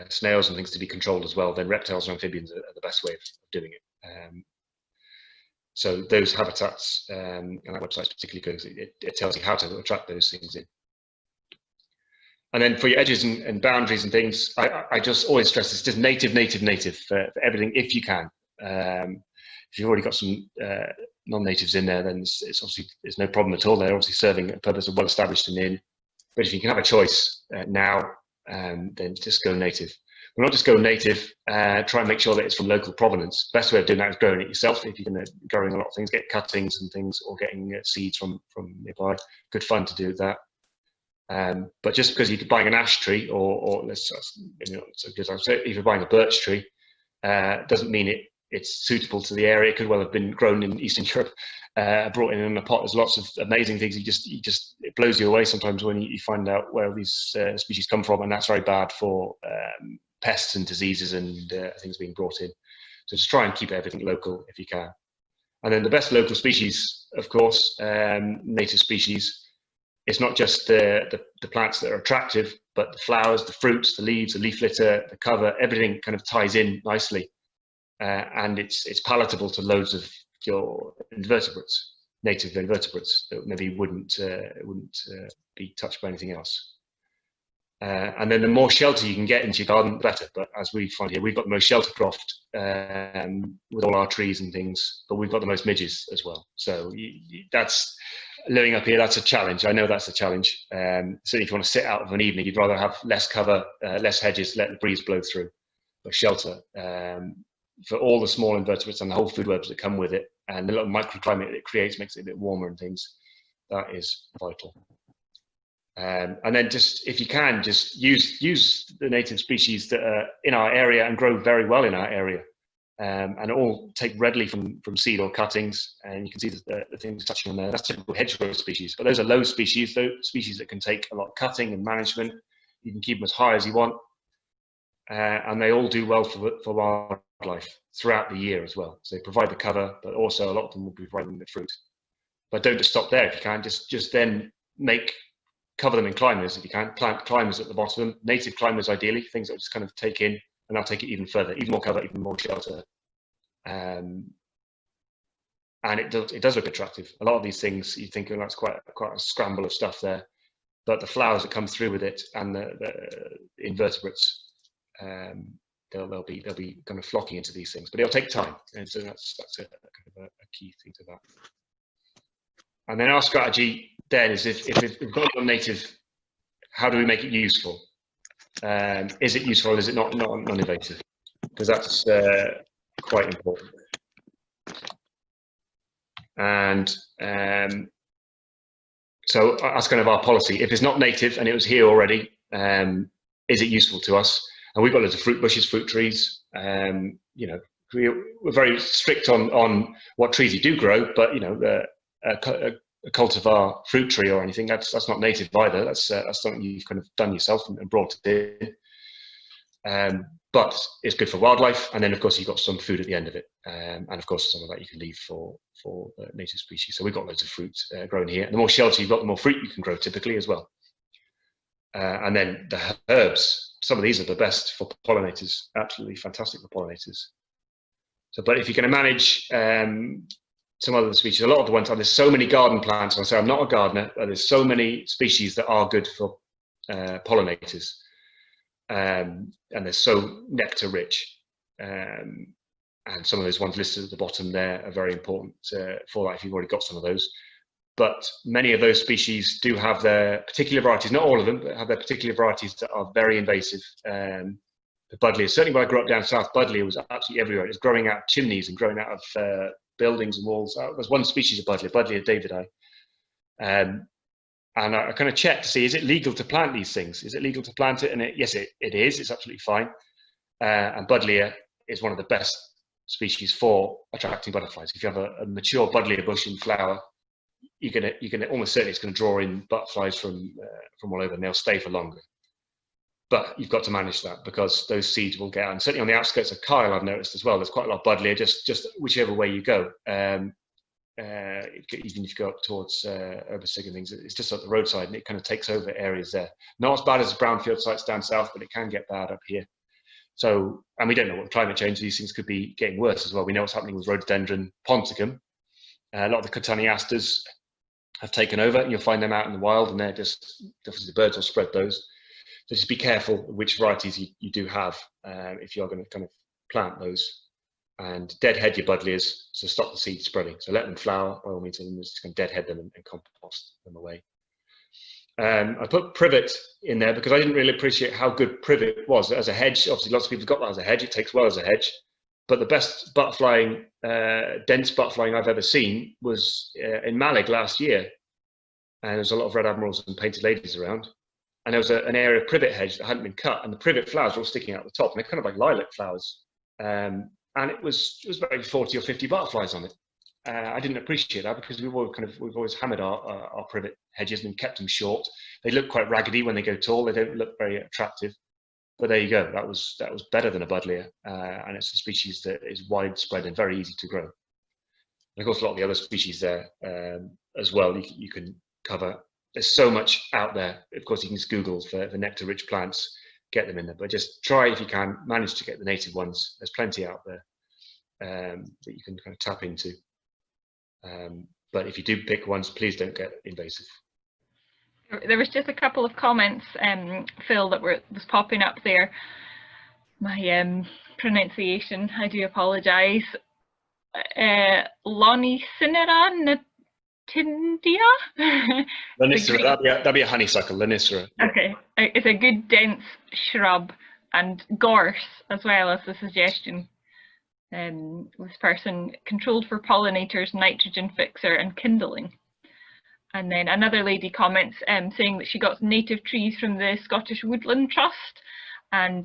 snails and things to be controlled as well, then reptiles and amphibians are the best way of doing it. So those habitats, and that website's particularly good because it tells you how to attract those things in. And then for your edges and boundaries and things, I just always stress it's just native for everything if you can. If you've already got some non-natives in there, then it's obviously there's no problem at all. They're obviously serving a purpose of well established and in. But if you can have a choice now, then just go native. But not just go native, try and make sure that it's from local provenance. The best way of doing that is growing it yourself. If you're going to growing a lot of things, get cuttings and things, or getting seeds from nearby. Good fun to do that. But just because you're buying an ash tree, or let's if you're buying a birch tree, doesn't mean it's suitable to the area. It could well have been grown in Eastern Europe, brought in a pot. There's lots of amazing things. It blows you away sometimes when you find out where these species come from, and that's very bad for pests and diseases and things being brought in. So just try and keep everything local if you can. And then the best local species, of course, native species. It's not just the plants that are attractive, but the flowers, the fruits, the leaves, the leaf litter, the cover, everything kind of ties in nicely. And it's palatable to loads of your invertebrates, native invertebrates that maybe wouldn't be touched by anything else. And then the more shelter you can get into your garden, the better. But as we find here, we've got the most shelter croft with all our trees and things, but we've got the most midges as well. So that's living up here. That's a challenge. I know that's a challenge. Certainly, if you want to sit out of an evening, you'd rather have less cover, less hedges, let the breeze blow through, but shelter. For all the small invertebrates and the whole food webs that come with it, and the little microclimate it creates makes it a bit warmer and things, that is vital. And then just, if you can, just use the native species that are in our area and grow very well in our area. And all take readily from seed or cuttings, and you can see the things touching on there. That's typical hedgerow species, but those are low species, those species that can take a lot of cutting and management. You can keep them as high as you want, and they all do well for wildlife throughout the year as well. So they provide the cover, but also a lot of them will be providing the fruit. But don't just stop there if you can. Just then cover them in climbers if you can. Plant climbers at the bottom, native climbers ideally, things that just kind of take in and I'll take it even further, even more cover, even more shelter. And it does look attractive. A lot of these things, you think, oh, that's quite a scramble of stuff there, but the flowers that come through with it and the invertebrates, they'll be kind of flocking into these things, but it'll take time, and so that's a kind of a key thing to that. And then our strategy then is if we've got a native, how do we make it useful? Is it useful? Or is it not non-invasive? Because that's quite important. And so that's kind of our policy. If it's not native and it was here already, is it useful to us? And we've got loads of fruit bushes, fruit trees. You know, we're very strict on what trees you do grow, but you know, a cultivar fruit tree or anything, that's not native either. That's something you've kind of done yourself and brought it in. But it's good for wildlife, and then of course you've got some food at the end of it, and of course some of that you can leave for native species. So we've got loads of fruit growing here, and the more shelter you've got, the more fruit you can grow typically as well. And then the herbs, some of these are the best for pollinators, absolutely fantastic for pollinators. So, but if you're going to manage some other species, a lot of the ones, there's so many garden plants. I say I'm not a gardener, but there's so many species that are good for pollinators. And they're so nectar rich, and some of those ones listed at the bottom there are very important for that if you've already got some of those. But many of those species do have their particular varieties, not all of them, but have their particular varieties that are very invasive. The buddleia, certainly when I grew up down south, buddleia was absolutely everywhere. It was growing out of chimneys and growing out of buildings and walls. There's one species of buddleia Davidii. And I kind of checked to see, is it legal to plant these things? Is it legal to plant it? And yes, it is. It's absolutely fine. And buddleia is one of the best species for attracting butterflies. If you have a mature buddleia bush in flower, you're gonna almost certainly it's going to draw in butterflies from all over, and they'll stay for longer. But you've got to manage that because those seeds will get out. And certainly on the outskirts of Kyle, I've noticed as well, there's quite a lot of buddleia, just whichever way you go. Even if you go up towards Urbisig and things, it's just at the roadside, and it kind of takes over areas there. Not as bad as the brownfield sites down south, but it can get bad up here. So, and we don't know what climate change, these things could be getting worse as well. We know what's happening with rhododendron ponticum. A lot of the cotoneasters have taken over, and you'll find them out in the wild, and they're just, obviously the birds will spread those. So just be careful which varieties you do have if you're going to kind of plant those. And deadhead your buddleias to stop the seed spreading. So let them flower by all means, and just kind of deadhead them and compost them away. I put privet in there because I didn't really appreciate how good privet was as a hedge. Obviously, lots of people have got that as a hedge. It takes well as a hedge. But the best butterflying, dense butterflying I've ever seen was in Malig last year. And there was a lot of red admirals and painted ladies around. And there was an area of privet hedge that hadn't been cut, and the privet flowers were all sticking out the top, and they're kind of like lilac flowers. And it was maybe 40 or 50 butterflies on it. I didn't appreciate that because we've always hammered our privet hedges and kept them short. They look quite raggedy when they go tall. They don't look very attractive. But there you go. That was better than a buddleia, and it's a species that is widespread and very easy to grow. And of course, a lot of the other species there as well. You can cover. There's so much out there. Of course, you can just Google for nectar-rich plants. Get them in there, but just try if you can manage to get the native ones. There's plenty out there that you can kind of tap into. But if you do pick ones, please don't get invasive. There was just a couple of comments, Phil, that was popping up there. My pronunciation, I do apologise. Lonicera natindia? Lonicera, that'd be a honeysuckle, Lonicera. Okay, it's a good dense shrub, and gorse as well as the suggestion. This person controlled for pollinators, nitrogen fixer and kindling. And then another lady comments saying that she got native trees from the Scottish Woodland Trust, and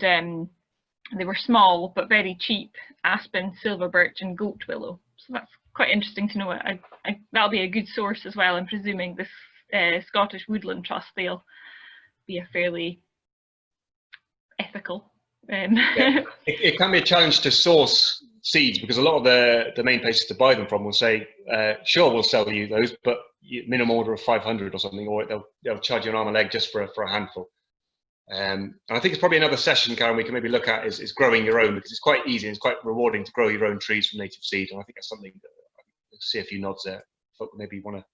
they were small but very cheap: aspen, silver birch and goat willow. So that's quite interesting to know. That'll be a good source as well. I'm presuming this Scottish Woodland Trust, they'll be a fairly ethical. Yeah. It can be a challenge to source seeds because a lot of the main places to buy them from will say, sure, we'll sell you those, but minimum order of 500 or something, or they'll charge you an arm and a leg just for a handful. And I think it's probably another session, Karen, we can maybe look at is growing your own, because it's quite easy and it's quite rewarding to grow your own trees from native seed. And I think that's something that I see a few nods there. Folk maybe want to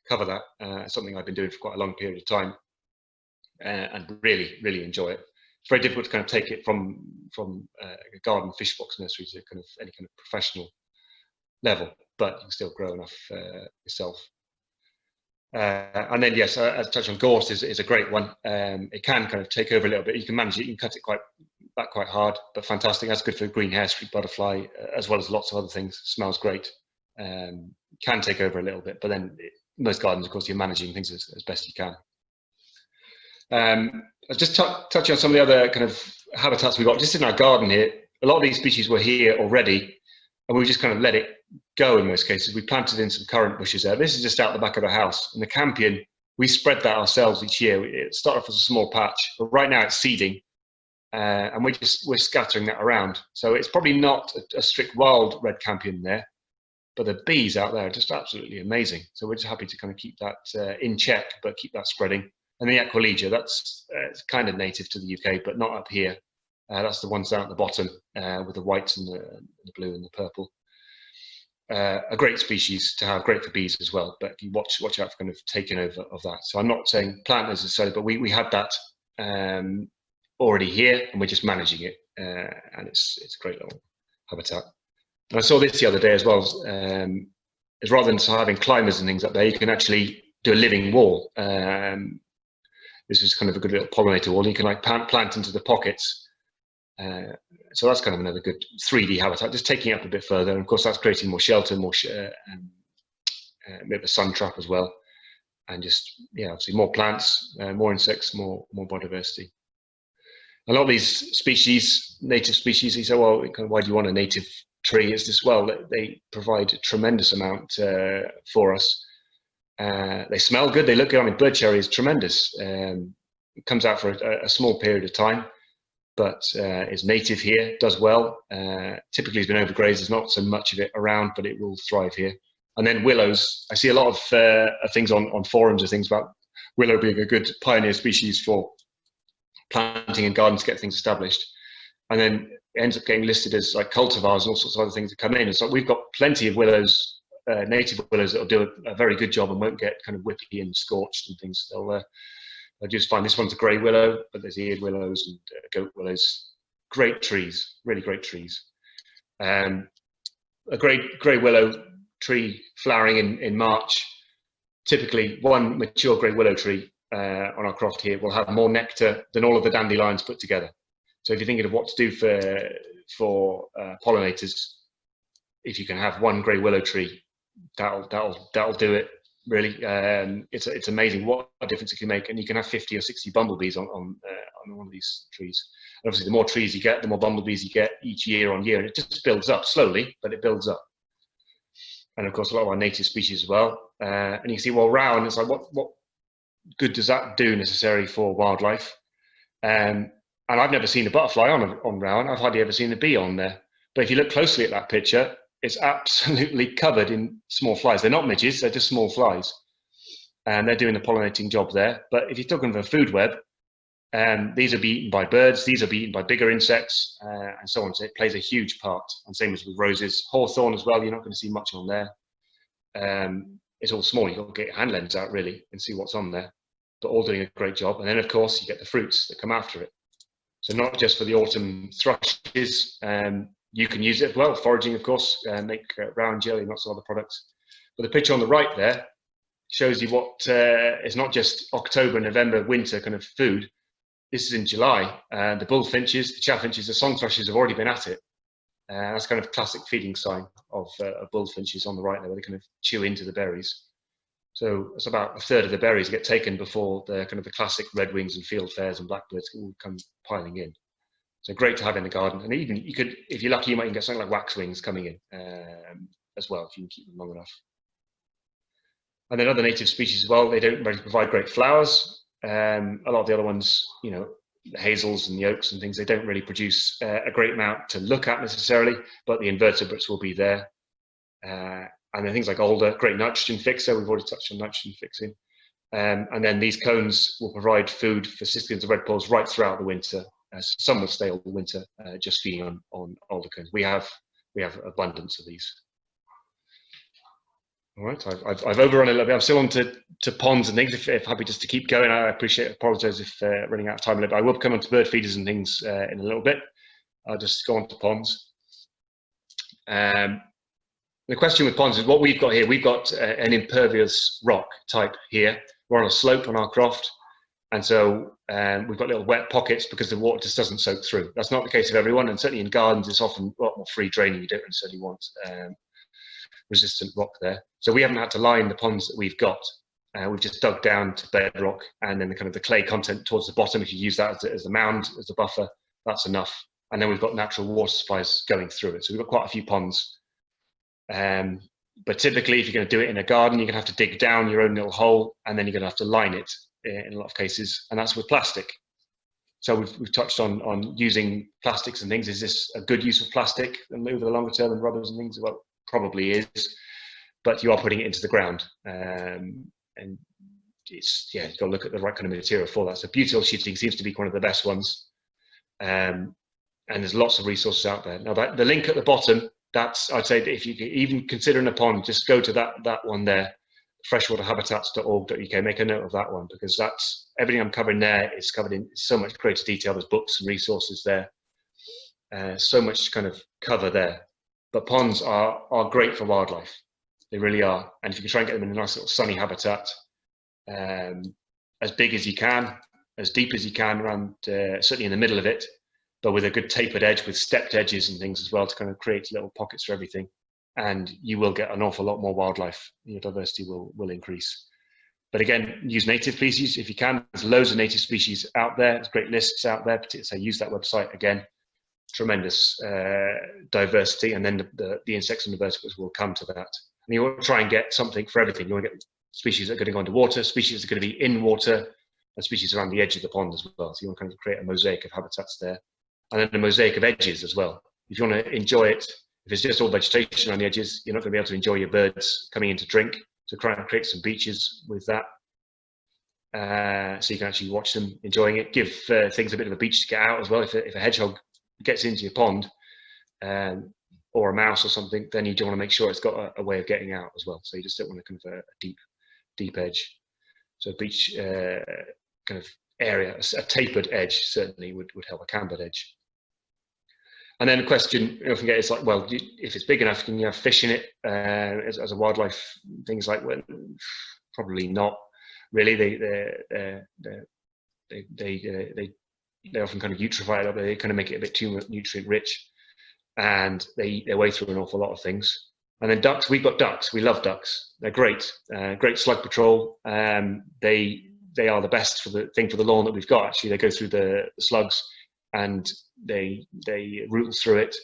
cover that. Something I've been doing for quite a long period of time, and really, really enjoy it. It's very difficult to kind of take it from a garden fish box nursery to kind of any kind of professional level, but you can still grow enough yourself. And then, yes, as touched on, gorse is a great one. It can kind of take over a little bit. You can manage it. You can cut it back quite hard, but fantastic. That's good for green hair streak butterfly, as well as lots of other things. Smells great. Can take over a little bit, but then most gardens, of course, you're managing things as best you can. I'll just touch on some of the other kind of habitats we've got just in our garden here. A lot of these species were here already, and we just kind of let it go in most cases. We planted in some currant bushes there. This is just out the back of the house. And the campion, we spread that ourselves each year. It started off as a small patch, but right now it's seeding, and we're scattering that around. So it's probably not a strict wild red campion there, but the bees out there are just absolutely amazing. So we're just happy to kind of keep that in check, but keep that spreading. And the Equilegia, that's it's kind of native to the UK, but not up here. That's the ones down at the bottom with the whites and the blue and the purple. A great species to have, great for bees as well, but you watch out for kind of taking over of that. So I'm not saying plant necessarily, but we had that already here, and we're just managing it, and it's a great little habitat. And I saw this the other day as well, is rather than having climbers and things up there, you can actually do a living wall. This is kind of a good little pollinator wall. You can like plant into the pockets. So that's kind of another good 3D habitat, just taking it up a bit further. And of course, that's creating more shelter, more a bit of a sun trap as well. And just, yeah, obviously more plants, more insects, more biodiversity. A lot of these species, native species, you say, well, why do you want a native tree? Is this, well, they provide a tremendous amount for us. They smell good, they look good. I mean, bird cherry is tremendous. It comes out for a small period of time, but is native here, does well. Typically has been overgrazed, there's not so much of it around, but it will thrive here. And then willows, I see a lot of things on forums and things about willow being a good pioneer species for planting in gardens to get things established. And then it ends up getting listed as like cultivars and all sorts of other things that come in. And so we've got plenty of willows, native willows, that will do a very good job and won't get kind of whippy and scorched and things. They'll just find this one's a grey willow, but there's eared willows and goat willows. Great trees, really great trees. A grey willow tree flowering in March. Typically, one mature grey willow tree on our croft here will have more nectar than all of the dandelions put together. So if you're thinking of what to do for pollinators, if you can have one grey willow tree, that'll do it. Really, it's amazing what a difference it can make, and you can have 50 or 60 bumblebees on one of these trees. And obviously, the more trees you get, the more bumblebees you get each year on year, and it just builds up slowly, but it builds up. And of course, a lot of our native species as well. And you see, well, rowan, it's like what good does that do necessarily for wildlife? And I've never seen a butterfly on rowan. I've hardly ever seen a bee on there. But if you look closely at that picture, it's absolutely covered in small flies. They're not midges, they're just small flies. And they're doing the pollinating job there. But if you're talking of a food web, these are be eaten by birds, these are be eaten by bigger insects, and so on. So it plays a huge part. And same as with roses. Hawthorn as well, you're not going to see much on there. It's all small, you've got to get your hand lens out really and see what's on there. But all doing a great job. And then of course you get the fruits that come after it. So not just for the autumn thrushes, you can use it as well, foraging of course, make rowan jelly and lots of other products. But the picture on the right there shows you what is not just October, November, winter kind of food. This is in July. The bullfinches, the chaffinches, the song thrushes have already been at it. That's kind of a classic feeding sign of bullfinches on the right there, where they kind of chew into the berries. So it's about a third of the berries get taken before the kind of the classic redwings and fieldfares and blackbirds all come piling in. So great to have in the garden. And even you could, if you're lucky, you might even get something like waxwings coming in as well, if you can keep them long enough. And then other native species as well, they don't really provide great flowers. A lot of the other ones, you know, the hazels and the oaks and things, they don't really produce a great amount to look at necessarily, but the invertebrates will be there. And then things like alder, great nitrogen fixer. We've already touched on nitrogen fixing. And then these cones will provide food for siskins and redpolls right throughout the winter. Some will stay all the winter, just feeding on older cones. We have abundance of these. All right, I've overrun a little bit. I'm still on to ponds and things. If happy just to keep going, I apologise if running out of time a little bit. I will come on to bird feeders and things in a little bit. I'll just go on to ponds. The question with ponds is what we've got here. We've got an impervious rock type here. We're on a slope on our croft, and so we've got little wet pockets because the water just doesn't soak through. That's not the case of everyone, and certainly in gardens it's often a lot more free draining. You don't necessarily want resistant rock there. So we haven't had to line the ponds that we've got. We've just dug down to bedrock, and then the clay content towards the bottom, if you use that as a mound, as a buffer, that's enough. And then we've got natural water supplies going through it. So we've got quite a few ponds. But typically, if you're going to do it in a garden, you're going to have to dig down your own little hole, and then you're going to have to line it in a lot of cases, and that's with plastic. So we've touched on using plastics and things. Is this a good use of plastic over the longer term and rubbers and things? Well, probably is, but you are putting it into the ground, and it's you've got to look at the right kind of material for that. So butyl sheeting seems to be one of the best ones, and there's lots of resources out there. Now the link at the bottom, that's, I'd say that if you even considering a pond, just go to that one there, freshwaterhabitats.org.uk. Make a note of that one, because that's everything I'm covering there is covered in so much greater detail. There's books and resources there, so much kind of cover there. But ponds are great for wildlife. They really are. And if you can try and get them in a nice little sunny habitat, as big as you can, as deep as you can, around certainly in the middle of it, but with a good tapered edge, with stepped edges and things as well, to kind of create little pockets for everything. And you will get an awful lot more wildlife. Your diversity will increase. But again, use native species if you can. There's loads of native species out there. There's great lists out there. So use that website again. Tremendous diversity, and then the insects and the vertebrates will come to that. And you want to try and get something for everything. You want to get species that are going to go into water, species that are going to be in water, and species around the edge of the pond as well. So you want to kind of create a mosaic of habitats there, and then a mosaic of edges as well. If you want to enjoy it, if it's just all vegetation around the edges, you're not going to be able to enjoy your birds coming in to drink. So try and create some beaches with that, so you can actually watch them enjoying it. Give things a bit of a beach to get out as well. If a hedgehog gets into your pond, or a mouse or something, then you do want to make sure it's got a way of getting out as well. So you just don't want to kind of a deep edge. So a beach kind of area, a tapered edge certainly would help, a cambered edge. And then the question you often get is like, well, if it's big enough, can you have fish in it as a wildlife? Things like, well, probably not really. They often kind of eutrophile it, they kind of make it a bit too nutrient rich, and they eat their way through an awful lot of things. And then ducks, we've got ducks. We love ducks. They're great, great slug patrol. They are the best for the lawn that we've got. Actually, they go through the slugs, and they rootle through it,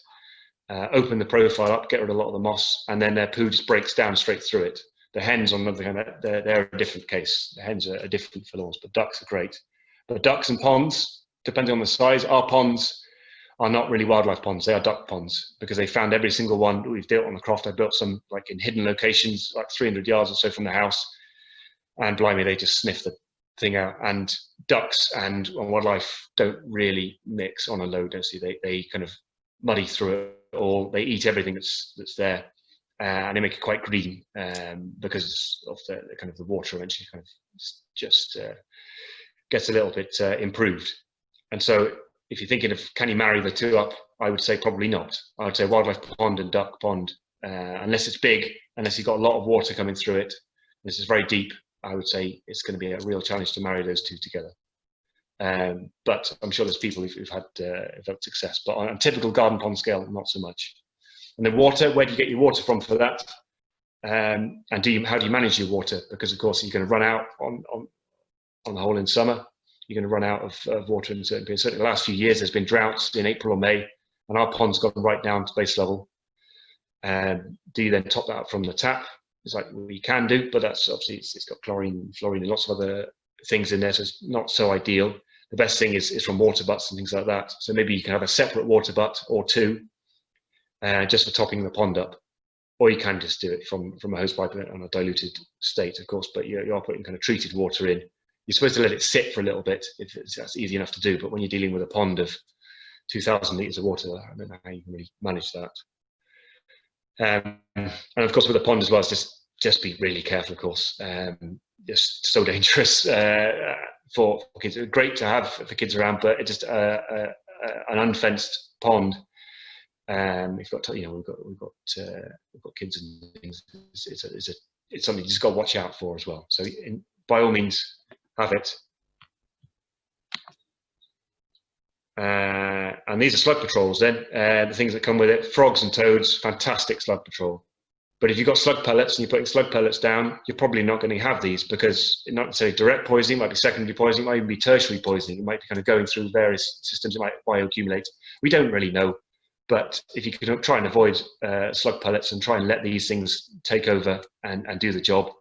open the profile up, get rid of a lot of the moss, and then their poo just breaks down straight through it. The hens, on the other hand, they're a different case. The hens are different for lawns, but ducks are great. But ducks and ponds, depending on the size, our ponds are not really wildlife ponds. They are duck ponds, because they found every single one that we've built on the croft. I built some like in hidden locations, like 300 yards or so from the house, and blimey, they just sniff the thing out. And ducks and wildlife don't really mix on a low density. They kind of muddy through it all. They eat everything that's there, and they make it quite green, because of the kind of the water eventually kind of just gets a little bit improved. And so if you're thinking of can you marry the two up, I would say probably not. I would say wildlife pond and duck pond, unless it's big, unless you've got a lot of water coming through it, this is very deep, I would say it's going to be a real challenge to marry those two together. But I'm sure there's people who've had success, but on a typical garden pond scale, not so much. And then water, where do you get your water from for that? And how do you manage your water? Because of course you're going to run out on the whole in summer. You're going to run out of water in certain periods. Certainly the last few years there's been droughts in April or May, and our pond's gone right down to base level. Do you then top that up from the tap? It's like, well, you can do, but that's obviously it's got chlorine and lots of other things in there, so it's not so ideal. The best thing is from water butts and things like that. So maybe you can have a separate water butt or two, just for topping the pond up. or you can just do it from a hose pipe on a diluted state, of course, but you are putting kind of treated water in. You're supposed to let it sit for a little bit if that's easy enough to do, but when you're dealing with a pond of 2,000 litres of water, I don't know how you can really manage that. And of course, with a pond as well, it's just be really careful, of course. Just so dangerous for kids. Great to have for kids around, but it's just an unfenced pond. We've got kids and things. It's something you just got to watch out for as well. So by all means, have it. And these are slug patrols then, the things that come with it. Frogs and toads, fantastic slug patrol. But if you've got slug pellets and you're putting slug pellets down, you're probably not going to have these, because it's not necessarily direct poisoning, it might be secondary poisoning, it might even be tertiary poisoning. It might be kind of going through various systems, it might bioaccumulate. We don't really know. But if you can try and avoid slug pellets and try and let these things take over and do the job,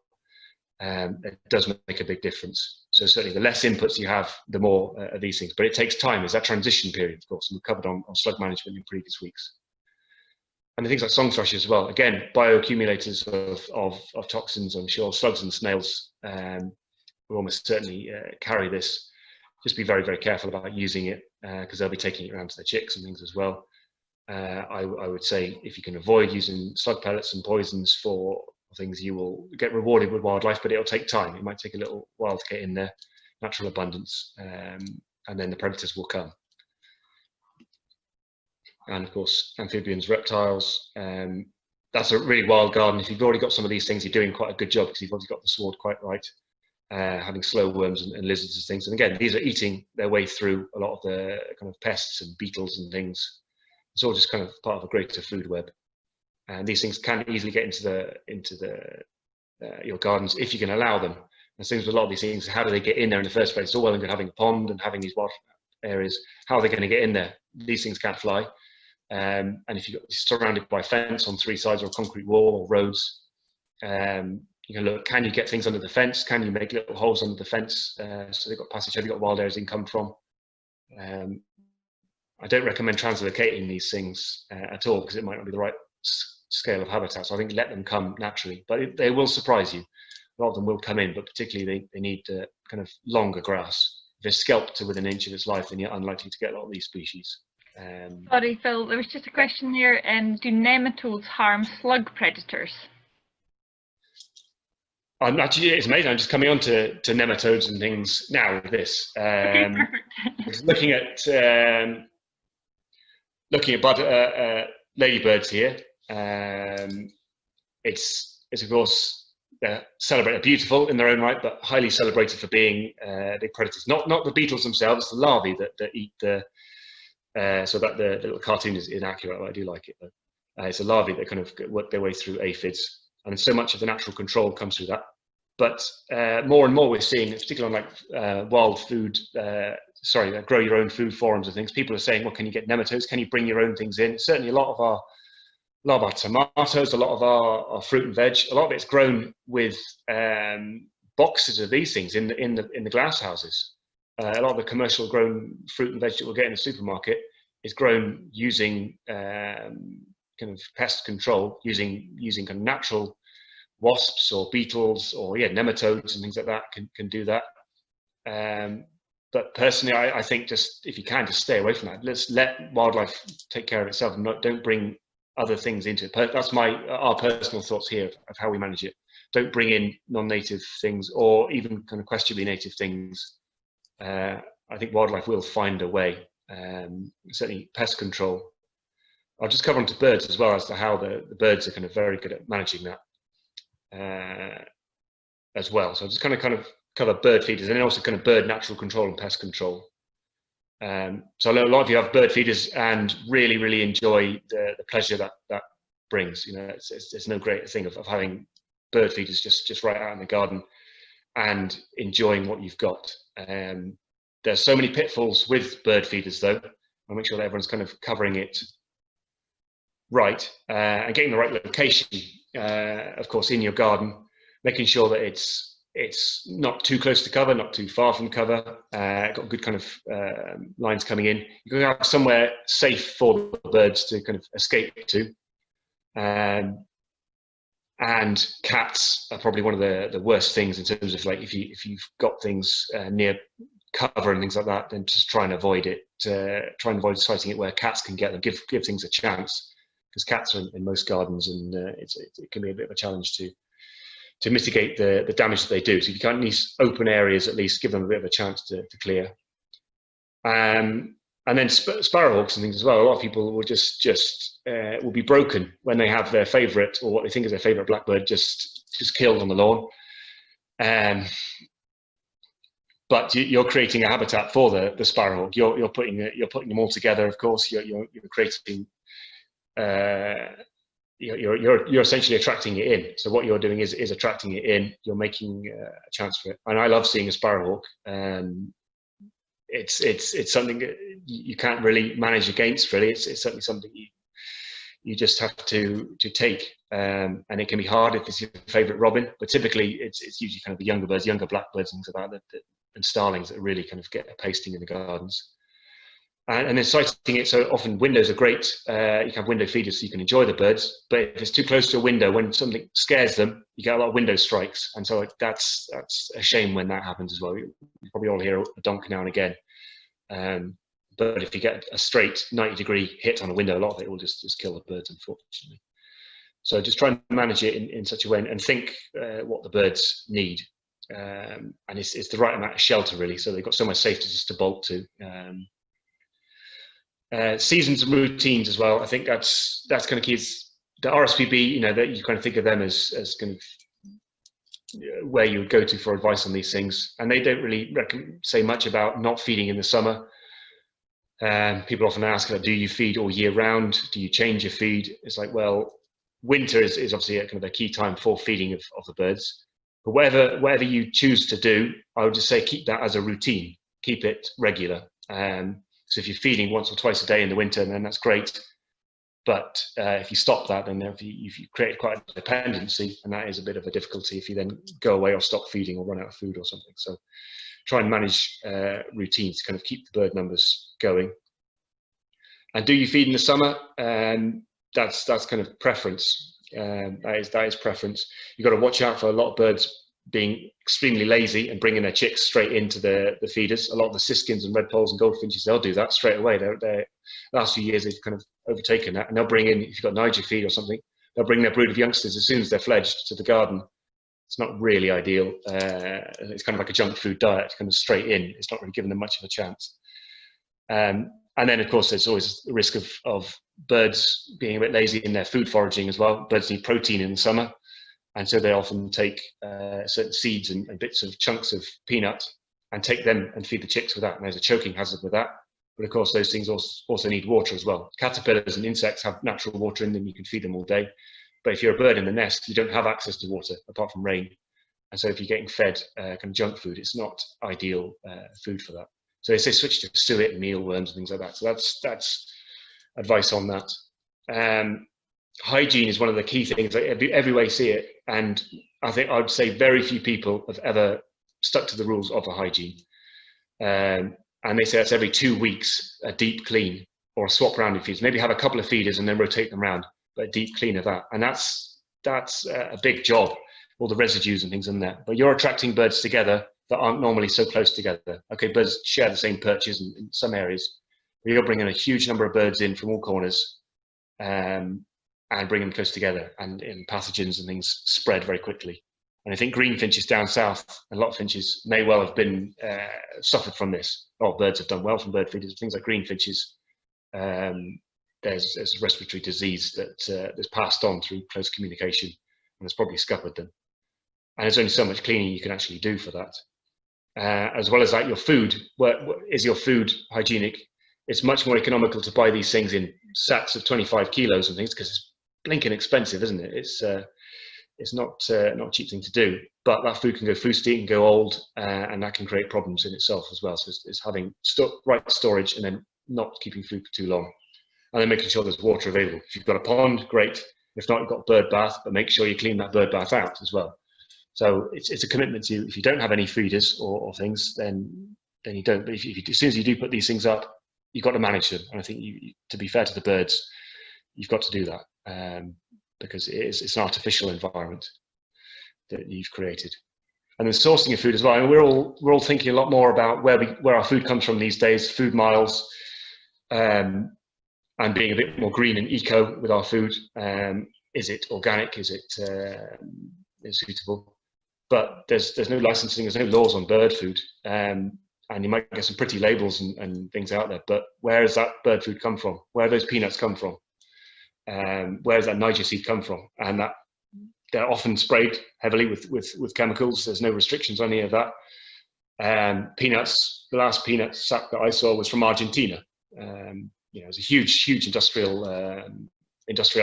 it does make a big difference. So certainly the less inputs you have, the more of these things. But it takes time. There's that transition period, of course, and we've covered on slug management in previous weeks. And the things like song thrushes as well. Again, bioaccumulators of toxins, I'm sure. Slugs and snails will almost certainly carry this. Just be very, very careful about using it, because they'll be taking it around to their chicks and things as well. I would say if you can avoid using slug pellets and poisons for things, you will get rewarded with wildlife, but it'll take time. It might take a little while to get in there, natural abundance, and then the predators will come. And of course, amphibians, reptiles, that's a really wild garden. If you've already got some of these things, you're doing quite a good job, because you've already got the sward quite right, having slow worms and lizards and things. And again, these are eating their way through a lot of the kind of pests and beetles and things. It's all just kind of part of a greater food web. And these things can easily get into your gardens if you can allow them. And things with a lot of these things, how do they get in there in the first place? It's all well and good having a pond and having these wild areas. How are they going to get in there? These things can't fly. And if you're surrounded by a fence on 3 sides or a concrete wall or roads, you can look, can you get things under the fence? Can you make little holes under the fence so they've got passage? Have you got wild areas they can come from? I don't recommend translocating these things at all, because it might not be the right scale of habitat. So I think let them come naturally, but they will surprise you. A lot of them will come in, but particularly they need kind of longer grass. If they're scalped to within an inch of its life, then you're unlikely to get a lot of these species. Sorry, Phil, there was just a question here. Do nematodes harm slug predators? Actually, it's amazing. I'm just coming on to nematodes and things now with this. Looking at ladybirds here. It's of course celebrated, beautiful in their own right, but highly celebrated for being big predators. Not the beetles themselves, the larvae that eat the. So that the little cartoon is inaccurate, but I do like it. It's a larvae that kind of work their way through aphids, and so much of the natural control comes through that. But more and more we're seeing, particularly on like wild food, grow your own food forums and things. People are saying, well, can you get nematodes? Can you bring your own things in? Certainly, a lot of our tomatoes, a lot of our fruit and veg, a lot of it's grown with boxes of these things in the glass houses. A lot of the commercial grown fruit and veg that we'll get in the supermarket is grown using kind of pest control, using kind of natural wasps or beetles or nematodes and things like that can do that. But personally, I think just if you can, just stay away from that. Let's let wildlife take care of itself and don't bring other things into it. That's our personal thoughts here of how we manage it. Don't bring in non-native things or even kind of questionably native things. I think wildlife will find a way. Certainly pest control. I'll just cover on to birds as well, as to how the birds are kind of very good at managing that as well. So I'll just kind of cover bird feeders and then also kind of bird natural control and pest control. So a lot of you have bird feeders and really, really enjoy the pleasure that brings. You know, it's no great thing of having bird feeders just right out in the garden and enjoying what you've got. There's so many pitfalls with bird feeders, though. I'll make sure that everyone's kind of covering it right and getting the right location, of course, in your garden, making sure that it's not too close to cover, not too far from cover, got good kind of lines coming in. You're going to have somewhere safe for the birds to kind of escape to. And cats are probably one of the worst things in terms of, like, if you've got things near cover and things like that, then just try and avoid it. Try and avoid siting it where cats can get them. Give things a chance, because cats are in most gardens, and it can be a bit of a challenge to mitigate the damage that they do. So if you can't, in these open areas, at least give them a bit of a chance to clear. And then sparrowhawks and things as well. A lot of people will just will be broken when they have their favourite, or what they think is their favourite blackbird, just killed on the lawn. But you're creating a habitat for the sparrowhawk. You're putting them all together. Of course, you're creating. You're essentially attracting it in. So what you're doing is attracting it in. You're making a chance for it. And I love seeing a sparrowhawk. It's something that you can't really manage against. Really, it's certainly something you just have to take. And it can be hard if it's your favourite robin. But typically, it's usually kind of the younger birds, younger blackbirds, and things like that, and starlings that really kind of get a pasting in the gardens. And then siting it, so often windows are great. You can have window feeders so you can enjoy the birds, but if it's too close to a window, when something scares them, you get a lot of window strikes, and so that's a shame when that happens as well. You probably all hear a donk now and again, but if you get a straight 90-degree hit on a window, a lot of it will just kill the birds, unfortunately. So just try and manage it in such a way, and think what the birds need, and it's the right amount of shelter, really, so they've got so much safety just to bolt to. Seasons and routines as well. I think that's kind of key. The RSPB, that you kind of think of them as kind of where you would go to for advice on these things, and they don't really say much about not feeding in the summer. People often ask, do you feed all year round? Do you change your feed? It's like, well, winter is obviously a kind of a key time for feeding of the birds. But whatever you choose to do, I would just say keep that as a routine. Keep it regular. So if you're feeding once or twice a day in the winter, then that's great. But if you stop that, then if you create quite a dependency, and that is a bit of a difficulty if you then go away or stop feeding or run out of food or something. So try and manage routines to kind of keep the bird numbers going. And do you feed in the summer? That's kind of preference. That is preference. You've got to watch out for a lot of birds being extremely lazy and bringing their chicks straight into the feeders. A lot of the siskins and redpolls and goldfinches, they'll do that straight away. They're last few years, they've kind of overtaken that, and they'll bring in, if you've got Niger feed or something, they'll bring their brood of youngsters as soon as they're fledged to the garden. It's not really ideal. It's kind of like a junk food diet, kind of straight in. It's not really giving them much of a chance. And then, of course, there's always the risk of birds being a bit lazy in their food foraging as well. Birds need protein in the summer, and so they often take certain seeds and bits of chunks of peanut and take them and feed the chicks with that. And there's a choking hazard with that. But of course, those things also need water as well. Caterpillars and insects have natural water in them. You can feed them all day. But if you're a bird in the nest, you don't have access to water apart from rain. And so if you're getting fed kind of junk food, it's not ideal food for that. So they say switch to suet and mealworms and things like that. So that's advice on that. Hygiene is one of the key things. Like every way you see it, and I think I would say very few people have ever stuck to the rules of a hygiene. And they say that's every 2 weeks, a deep clean or a swap round in feeders. Maybe have a couple of feeders and then rotate them around, but a deep clean of that. And that's a big job, all the residues and things in there. But you're attracting birds together that aren't normally so close together. Okay, birds share the same perches in some areas, but you're bringing a huge number of birds in from all corners, and bringing them close together, and pathogens and things spread very quickly. And I think greenfinches down south, and a lot of finches may well have been suffered from this. A lot of birds have done well from bird feeders. Things like greenfinches, there's a respiratory disease that's passed on through close communication, and has probably scuppered them. And there's only so much cleaning you can actually do for that. As well as that, your food. Is your food hygienic? It's much more economical to buy these things in sacks of 25 kilos and things, because it's blinking expensive, isn't it? It's not a cheap thing to do, but that food can go foosty, it can go old, and that can create problems in itself as well. So it's having right storage, and then not keeping food for too long, and then making sure there's water available. If you've got a pond, great. If not, you've got a bird bath, but make sure you clean that bird bath out as well. So it's a commitment to, if you don't have any feeders or things, then you don't. But as soon as you do put these things up, you've got to manage them. And I think to be fair to the birds, you've got to do that. because it's an artificial environment that you've created. And then sourcing of food as well. And we're all thinking a lot more about where our food comes from these days, food miles, and being a bit more green and eco with our food. Is it organic? Is it suitable? But there's no licensing, there's no laws on bird food. And you might get some pretty labels and things out there, but where does that bird food come from? Where do those peanuts come from? Where does that Niger seed come from? And that they're often sprayed heavily with chemicals. There's no restrictions on any of that. Peanuts, the last peanut sack that I saw was from Argentina. It's a huge industrial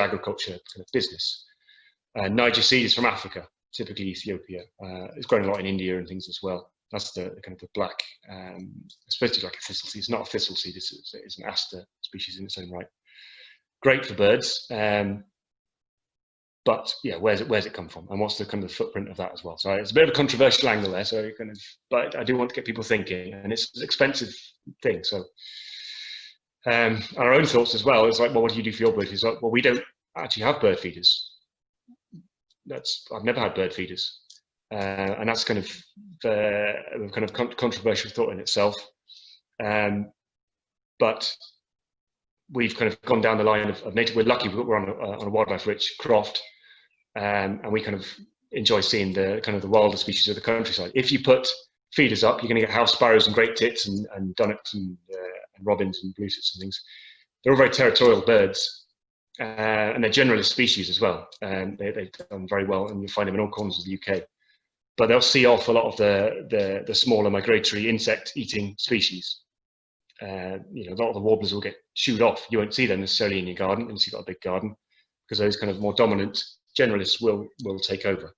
agriculture kind of business. Niger seed is from Africa, typically Ethiopia. It's grown a lot in India and things as well. That's the kind of the black, it's supposed to be like a thistle seed. It's not a thistle seed, it's an aster species in its own right. Great for birds. But yeah, where's it come from, and what's the kind of footprint of that as well? So it's a bit of a controversial angle there. So but I do want to get people thinking, and it's an expensive thing. So our own thoughts as well is like, well, what do you do for your bird feeders? Like, well, we don't actually have bird feeders. I've never had bird feeders, and that's kind of controversial thought in itself. But we've kind of gone down the line of native. We're lucky we're on a wildlife rich croft, and we kind of enjoy seeing the kind of the wilder species of the countryside. If you put feeders up, you're going to get house sparrows and great tits and dunnocks and robins and blue tits and things. They're all very territorial birds, and they're generalist species as well. They've done very well, and you'll find them in all corners of the UK. But they'll see off a lot of the smaller migratory insect-eating species. A lot of the warblers will get shooed off. You won't see them necessarily in your garden unless you've got a big garden, because those kind of more dominant generalists will take over.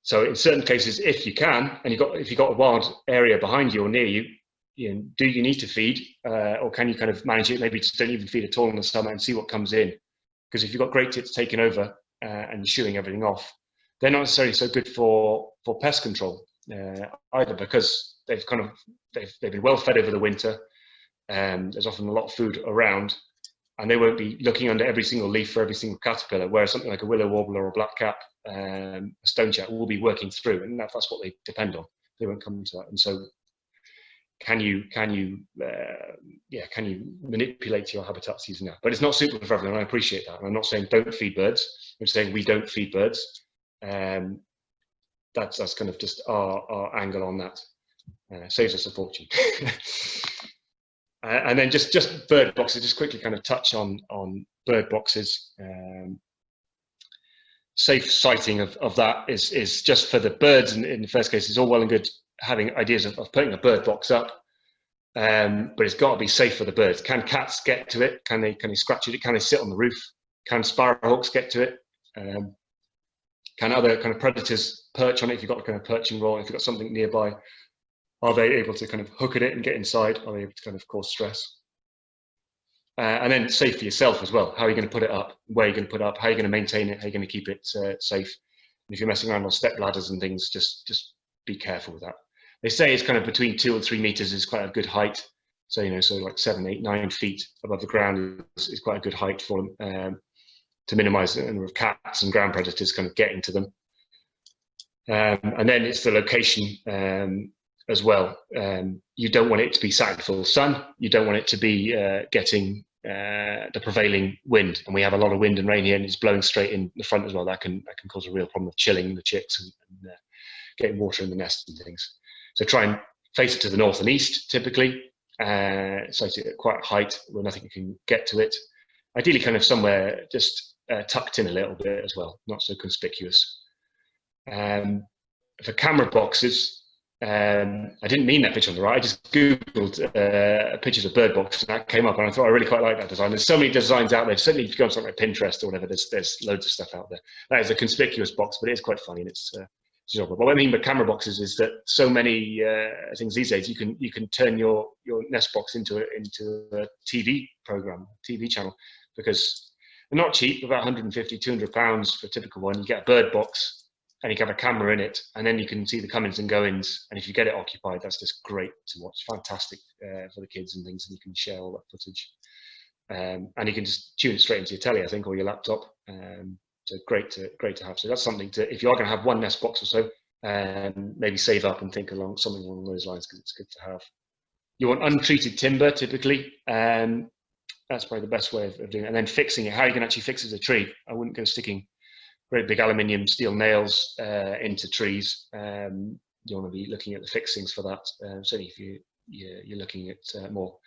So in certain cases, if you can, and if you've got a wild area behind you or near you, do you need to feed, or can you kind of manage it? Maybe just don't even feed at all in the summer and see what comes in. Because if you've got great tits taking over and shooing everything off, they're not necessarily so good for pest control either, because they've been well fed over the winter, and there's often a lot of food around, and they won't be looking under every single leaf for every single caterpillar, whereas something like a willow warbler or a blackcap, a stonechat will be working through, and that's what they depend on. They won't come into that. And so can you manipulate your habitats using that? But it's not suitable for everyone. I appreciate that. And I'm not saying don't feed birds. I'm saying we don't feed birds. That's kind of just our angle on that. Saves us a fortune. And then just bird boxes. Just quickly kind of touch on bird boxes. Safe sighting of that is just for the birds. In the first case, it's all well and good having ideas of putting a bird box up, but it's got to be safe for the birds. Can cats get to it? Can they scratch it? Can they sit on the roof? Can sparrowhawks get to it? Can other kind of predators perch on it? If you've got a kind of perching rod, if you've got something nearby, are they able to kind of hook at it and get inside? Are they able to kind of cause stress? And then safe for yourself as well. How are you going to put it up? Where are you going to put it up? How are you going to maintain it? How are you going to keep it safe? And if you're messing around on step ladders and things, just be careful with that. They say it's kind of between 2 and 3 meters is quite a good height. So so like 7, 8, 9 feet above the ground is quite a good height for them, to minimize the number of cats and ground predators kind of getting to them. And then it's the location as well. You don't want it to be sat in full sun. You don't want it to be getting the prevailing wind. And we have a lot of wind and rain here, and it's blowing straight in the front as well. That can cause a real problem of chilling the chicks and getting water in the nest and things. So try and face it to the north and east, typically. So it's at quite a height where nothing can get to it. Ideally kind of somewhere just tucked in a little bit as well, not so conspicuous. For camera boxes, I didn't mean that picture on the right. I just Googled pictures of bird boxes, and that came up, and I thought I really quite like that design. There's so many designs out there. Certainly if you go on something like Pinterest or whatever, there's loads of stuff out there. That is a conspicuous box, but it is quite funny, and it's but what I mean by camera boxes is that so many things these days, you can turn your nest box into a TV program, TV channel, because they're not cheap, about 150, 200 pounds for a typical one. You get a bird box, and you can have a camera in it, and then you can see the comings and goings. And if you get it occupied, that's just great to watch. Fantastic for the kids and things, and you can share all that footage. and you can just tune it straight into your telly, I think, or your laptop. So great to have. So that's something to, if you are going to have one nest box or so, maybe save up and think along something along those lines, because it's good to have. You want untreated timber typically. That's probably the best way of doing it. And then fixing it, how you can actually fix it as a tree. I wouldn't go sticking great big aluminium steel nails into trees. You want to be looking at the fixings for that. Certainly if you're looking at more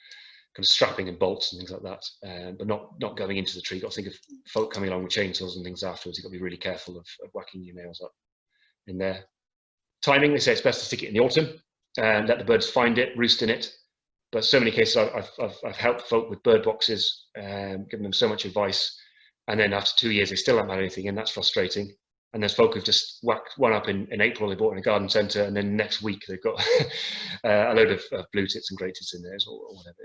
kind of strapping and bolts and things like that, but not going into the tree. You've got to think of folk coming along with chainsaws and things afterwards. You've got to be really careful of whacking your nails up in there. Timing, they say it's best to stick it in the autumn and let the birds find it, roost in it. But so many cases I've helped folk with bird boxes, given them so much advice, and then after 2 years they still haven't had anything, and that's frustrating. And there's folk who've just whacked one up in April, they bought in a garden centre, and then next week they've got a load of blue tits and grey tits in theirs, or whatever.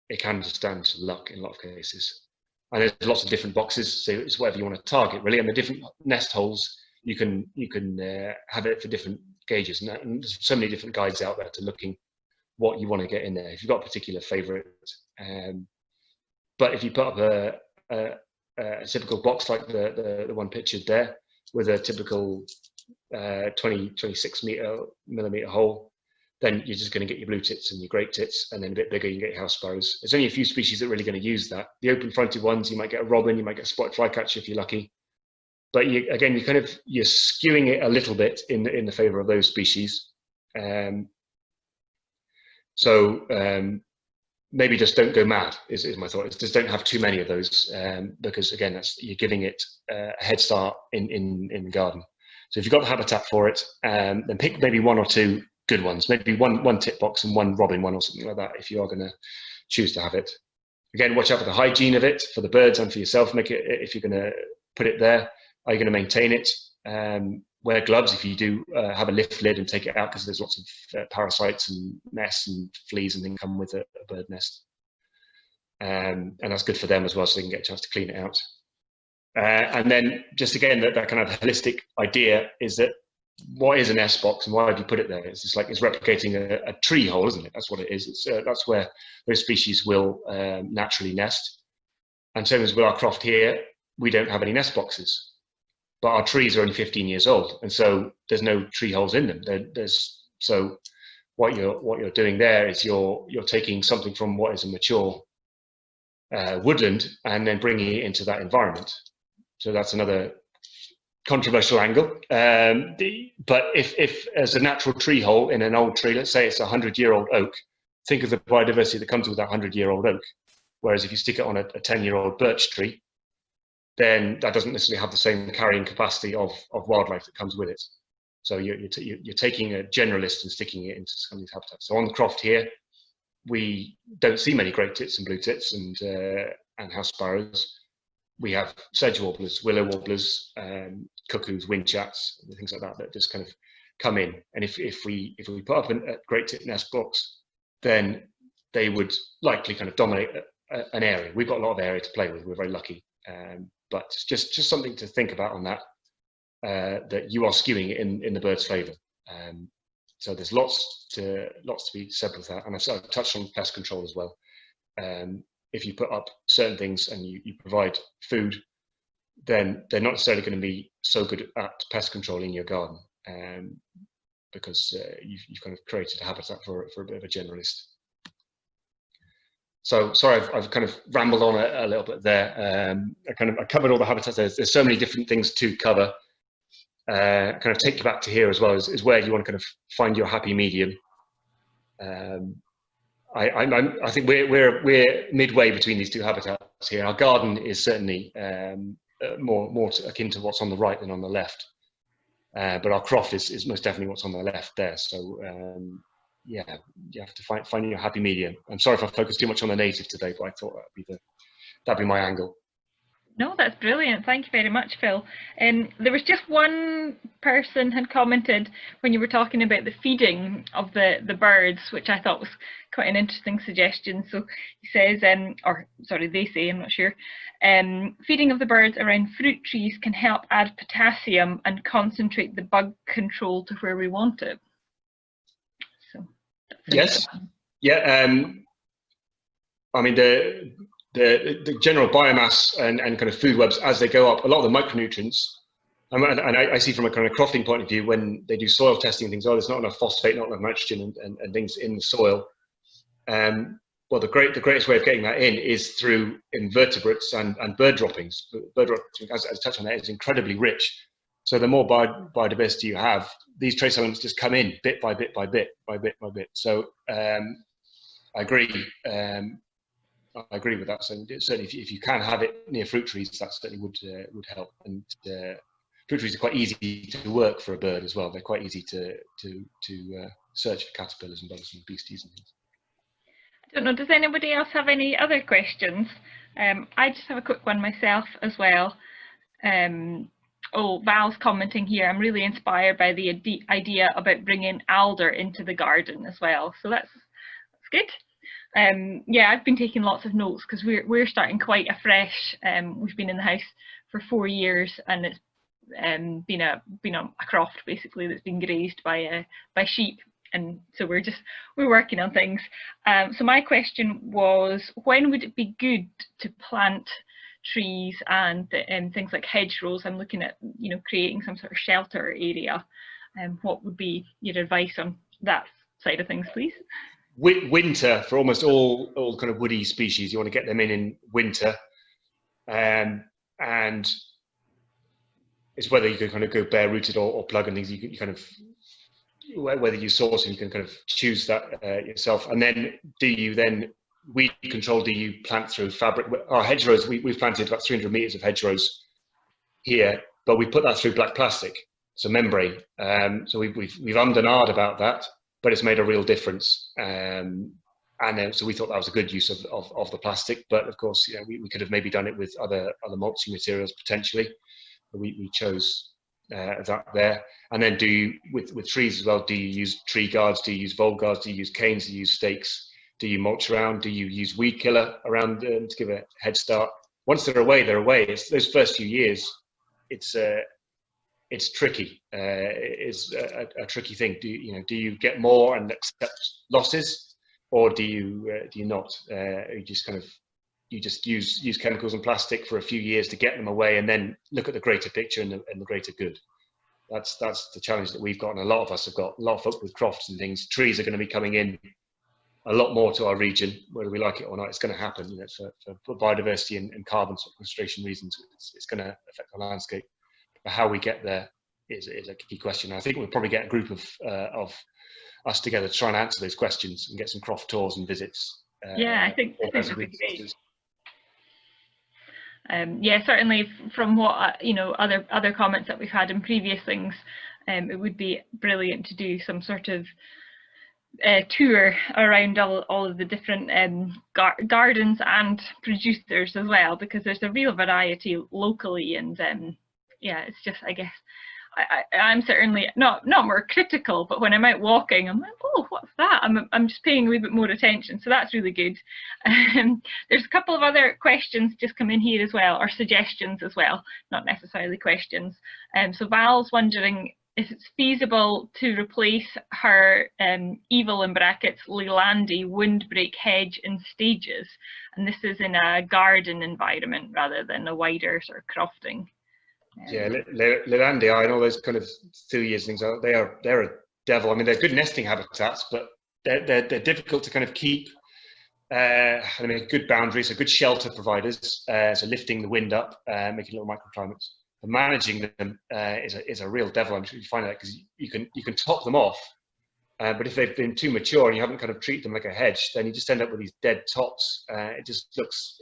It can just down to luck in a lot of cases. And there's lots of different boxes, so it's whatever you want to target really. And the different nest holes, you can have it for different gauges, and there's so many different guides out there to looking what you want to get in there, if you've got a particular favourite. But if you put up a typical box like the one pictured there, with a typical 26 millimetre hole, then you're just going to get your blue tits and your great tits, and then a bit bigger you get your house sparrows. There's only a few species that are really going to use that. The open-fronted ones, you might get a robin, you might get a spotted flycatcher if you're lucky. But you're skewing it a little bit in the favour of those species. So maybe just don't go mad is my thought. It's just don't have too many of those, because again, you're giving it a head start in the garden. So if you've got the habitat for it, then pick maybe one or two good ones, maybe one tit box and one robin one or something like that, if you are going to choose to have it. Again, watch out for the hygiene of it, for the birds and for yourself. Make it, if you're going to put it there, are you going to maintain it? Wear gloves if you do have a lift lid and take it out, because there's lots of parasites and nests and fleas and things come with a bird nest. And that's good for them as well, so they can get a chance to clean it out. And then just again, that kind of holistic idea is that what is a nest box and why have you put it there? It's just like it's replicating a tree hole, isn't it? That's what it is. It's, that's where those species will naturally nest. And same as with our croft here, we don't have any nest boxes. But our trees are only 15 years old, and so there's no tree holes in them. So what you're doing there is you're taking something from what is a mature woodland and then bringing it into that environment. So that's another controversial angle. But if as a natural tree hole in an old tree, let's say it's a 100-year-old oak, think of the biodiversity that comes with that 100-year-old oak. Whereas if you stick it on a 10-year-old birch tree, then that doesn't necessarily have the same carrying capacity of wildlife that comes with it. So you're taking a generalist and sticking it into some of these habitats. So on the croft here, we don't see many great tits and blue tits and house sparrows. We have sedge warblers, willow warblers, cuckoos, windchats, things like that just kind of come in. And if we put up a great tit nest box, then they would likely kind of dominate an area. We've got a lot of area to play with. We're very lucky. But just something to think about on that, that you are skewing it in the bird's favour. So there's lots to be said with that. And I've touched on pest control as well. If you put up certain things and you provide food, then they're not necessarily going to be so good at pest control in your garden, because you've kind of created a habitat for a bit of a generalist. So sorry, I've kind of rambled on a little bit there. I covered all the habitats. There's so many different things to cover. Kind of take you back to here as well, is where you want to kind of find your happy medium. I think we're midway between these two habitats here. Our garden is certainly more akin to what's on the right than on the left, but our croft is most definitely what's on the left there. So yeah, you have to find your happy medium. I'm sorry if I focused too much on the native today, but I thought that'd be my angle. No, that's brilliant. Thank you very much, Phil. There was just one person had commented when you were talking about the feeding of the birds, which I thought was quite an interesting suggestion. So he says, or sorry, they say, I'm not sure, feeding of the birds around fruit trees can help add potassium and concentrate the bug control to where we want it. So that's yes, yeah. I mean, the general biomass and kind of food webs, as they go up, a lot of the micronutrients, and I see from a kind of crofting point of view, when they do soil testing and things, oh, there's not enough phosphate, not enough nitrogen and things in the soil. Well, the greatest way of getting that in is through invertebrates and bird droppings. Bird droppings, as I touched on that, is incredibly rich. So the more biodiversity you have, these trace elements just come in bit by bit by bit by bit by bit. So I agree. I agree with that. So certainly, if you can have it near fruit trees, that certainly would help. And fruit trees are quite easy to work for a bird as well. They're quite easy to search for caterpillars and bugs and beasties and things. I don't know, does anybody else have any other questions? I just have a quick one myself as well. Oh, Val's commenting here, I'm really inspired by the idea about bringing alder into the garden as well. So that's good. Yeah, I've been taking lots of notes because we're starting quite afresh. We've been in the house for 4 years, and it's been a croft basically that's been grazed by sheep. And so we're working on things. So my question was, when would it be good to plant trees and things like hedgerows? I'm looking at, you know, creating some sort of shelter area. What would be your advice on that side of things, please? Winter for almost all kind of woody species. You want to get them in winter, and it's whether you can kind of go bare rooted or plug and things. You kind of, whether you source and you can kind of choose that yourself. And then do you then weed control? Do you plant through fabric? Our hedgerows, we've planted about 300 meters of hedgerows here, but we put that through black plastic, so membrane. So we've ummed and ahed about that, but it's made a real difference. And then, so we thought that was a good use of the plastic. But of course, you know, we could have maybe done it with other mulching materials potentially. But we chose that there. And then do you, with trees as well, do you use tree guards? Do you use vole guards? Do you use canes? Do you use stakes? Do you mulch around? Do you use weed killer around to give a head start? Once they're away, they're away. It's those first few years, it's tricky. It's a tricky thing. Do you get more and accept losses, or do you not? You just use chemicals and plastic for a few years to get them away, and then look at the greater picture and the greater good. That's the challenge that we've got, and a lot of us have got. A lot of folk with crofts and things. Trees are going to be coming in a lot more to our region, whether we like it or not. It's going to happen. You know, for biodiversity and carbon sequestration reasons, it's going to affect our landscape. But how we get there is a key question. I think we'll probably get a group of us together to try and answer those questions and get some croft tours and visits. Yeah, I think that'd be great. Yeah, certainly from what other comments that we've had in previous things, it would be brilliant to do some sort of tour around all of the different gardens and producers as well, because there's a real variety locally, and yeah, it's just, I guess I'm certainly not more critical, but when I'm out walking, I'm like, oh, what's that? I'm just paying a wee bit more attention, so that's really good. There's a couple of other questions just come in here as well, or suggestions as well, not necessarily questions. So Val's wondering if it's feasible to replace her evil in brackets Leylandii windbreak hedge in stages, and this is in a garden environment rather than a wider sort of crofting. Yeah, Leylandii and all those kind of thulias things, they're a devil. I mean, they're good nesting habitats, but they're difficult to kind of keep. I mean, good boundaries, so good shelter providers. So lifting the wind up, making little microclimates. And managing them is a real devil. I'm sure you find that, because you can top them off, but if they've been too mature and you haven't kind of treated them like a hedge, then you just end up with these dead tops. It just looks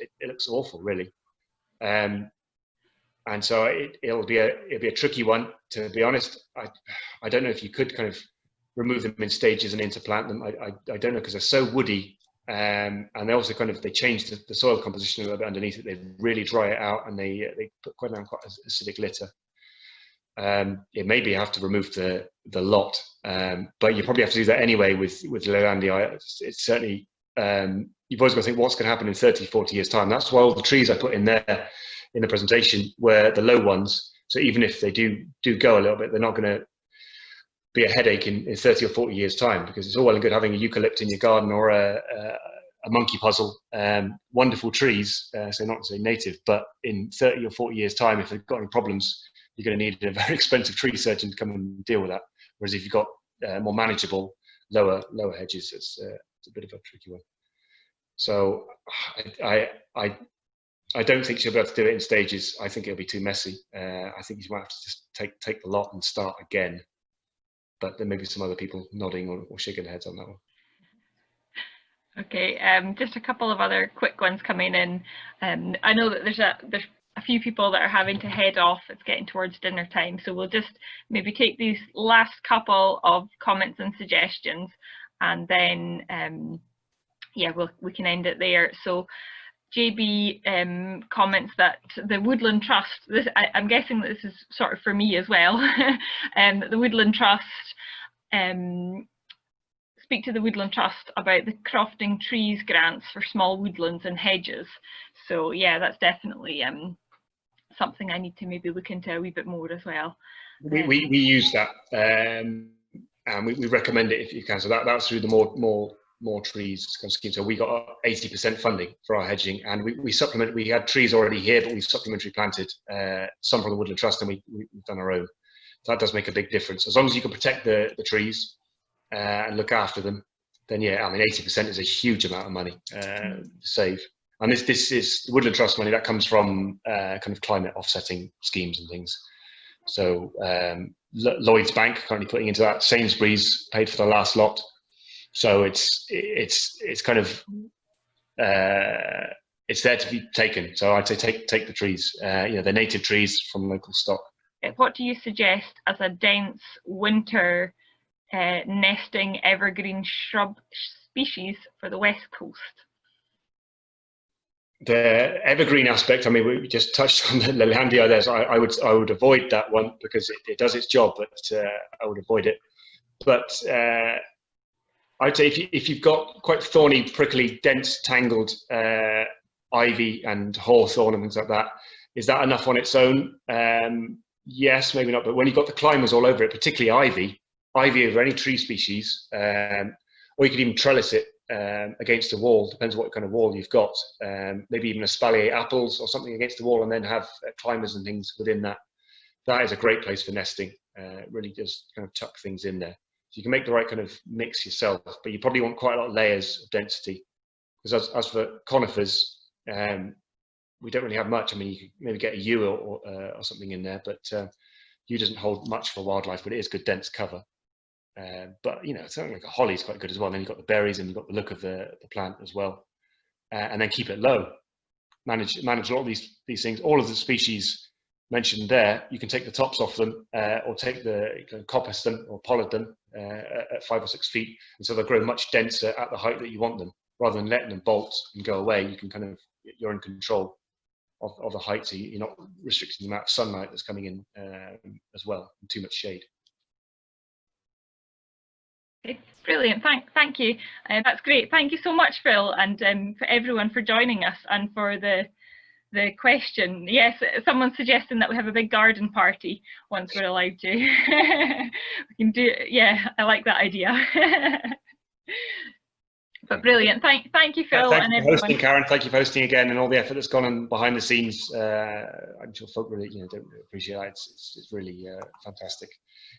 awful, really. And so it'll be a tricky one, to be honest. I don't know if you could kind of remove them in stages and interplant them. I don't know, because they're so woody, and they also they change the soil composition a little bit underneath it. They really dry it out, and they put quite acidic litter. It maybe you have to remove the lot, but you probably have to do that anyway with Leylandii. It's certainly, you've always got to think what's going to happen in 30, 40 years time. That's why all the trees I put in there in the presentation were the low ones. So even if they do go a little bit, they're not going to be a headache in 30 or 40 years time, because it's all well and good having a eucalypt in your garden or a a monkey puzzle. Wonderful trees, so not to say native, but in 30 or 40 years' time, if they've got any problems, you're going to need a very expensive tree surgeon to come and deal with that. Whereas if you've got more manageable, lower hedges, it's a bit of a tricky one. So I don't think she'll be able to do it in stages. I think it'll be too messy. I think you might have to just take the lot and start again. But there may be some other people nodding or shaking their heads on that one. Okay, just a couple of other quick ones coming in. I know that there's a few people that are having to head off. It's getting towards dinner time, so we'll just maybe take these last couple of comments and suggestions, and then yeah, we can end it there. So JB comments that the Woodland Trust, I'm guessing that this is sort of for me as well, the Woodland Trust, speak to the Woodland Trust about the crofting trees grants for small woodlands and hedges. So yeah, that's definitely something I need to maybe look into a wee bit more as well. We use that, and we recommend it if you can. So that's through the more trees kind of scheme. So we got 80% funding for our hedging, and we supplement. We had trees already here, but we supplementary planted some from the Woodland Trust, and we've done our own. So that does make a big difference. As long as you can protect the trees and look after them, then yeah, I mean 80% is a huge amount of money to save. And this is the Woodland Trust money that comes from kind of climate offsetting schemes and things. So Lloyd's Bank currently putting into that. Sainsbury's paid for the last lot. So it's kind of it's there to be taken. So I'd say take the trees. You know, they're native trees from local stock. What do you suggest as a dense winter nesting evergreen shrub species for the West Coast? The evergreen aspect, I mean, we just touched on the Lelandia there, so I would avoid that one because it does its job, but I would avoid it. But I'd say if you've got quite thorny, prickly, dense, tangled ivy and hawthorn and things like that, is that enough on its own? Yes, maybe not. But when you've got the climbers all over it, particularly ivy over any tree species, or you could even trellis it against a wall, depends what kind of wall you've got, maybe even espalier apples or something against the wall, and then have climbers and things within that. That is a great place for nesting. It really does kind of tuck things in there. So you can make the right kind of mix yourself, but you probably want quite a lot of layers of density. Because as for conifers, we don't really have much. I mean, you can maybe get a yew or something in there, but yew doesn't hold much for wildlife, but it is good dense cover. But you know, something like a holly is quite good as well. And then you've got the berries and you've got the look of the plant as well. And then keep it low. Manage a lot of these things. All of the species mentioned there, you can take the tops off them, or take you can coppice them or pollard them at 5 or 6 feet, and so they'll grow much denser at the height that you want them. Rather than letting them bolt and go away, you can kind of, you're in control of the height, so you're not restricting the amount of sunlight that's coming in as well, and too much shade. Okay, brilliant. Thank you. That's great. Thank you so much, Phil, and for everyone for joining us and for the question. Yes, someone's suggesting that we have a big garden party once we're allowed to. We can do. Yeah, I like that idea. But brilliant. Thank you, Phil, Thank and you for everyone. hosting, Karen. Thank you for hosting again, and all the effort that's gone on behind the scenes. I'm sure folk really, don't appreciate that. It's really fantastic.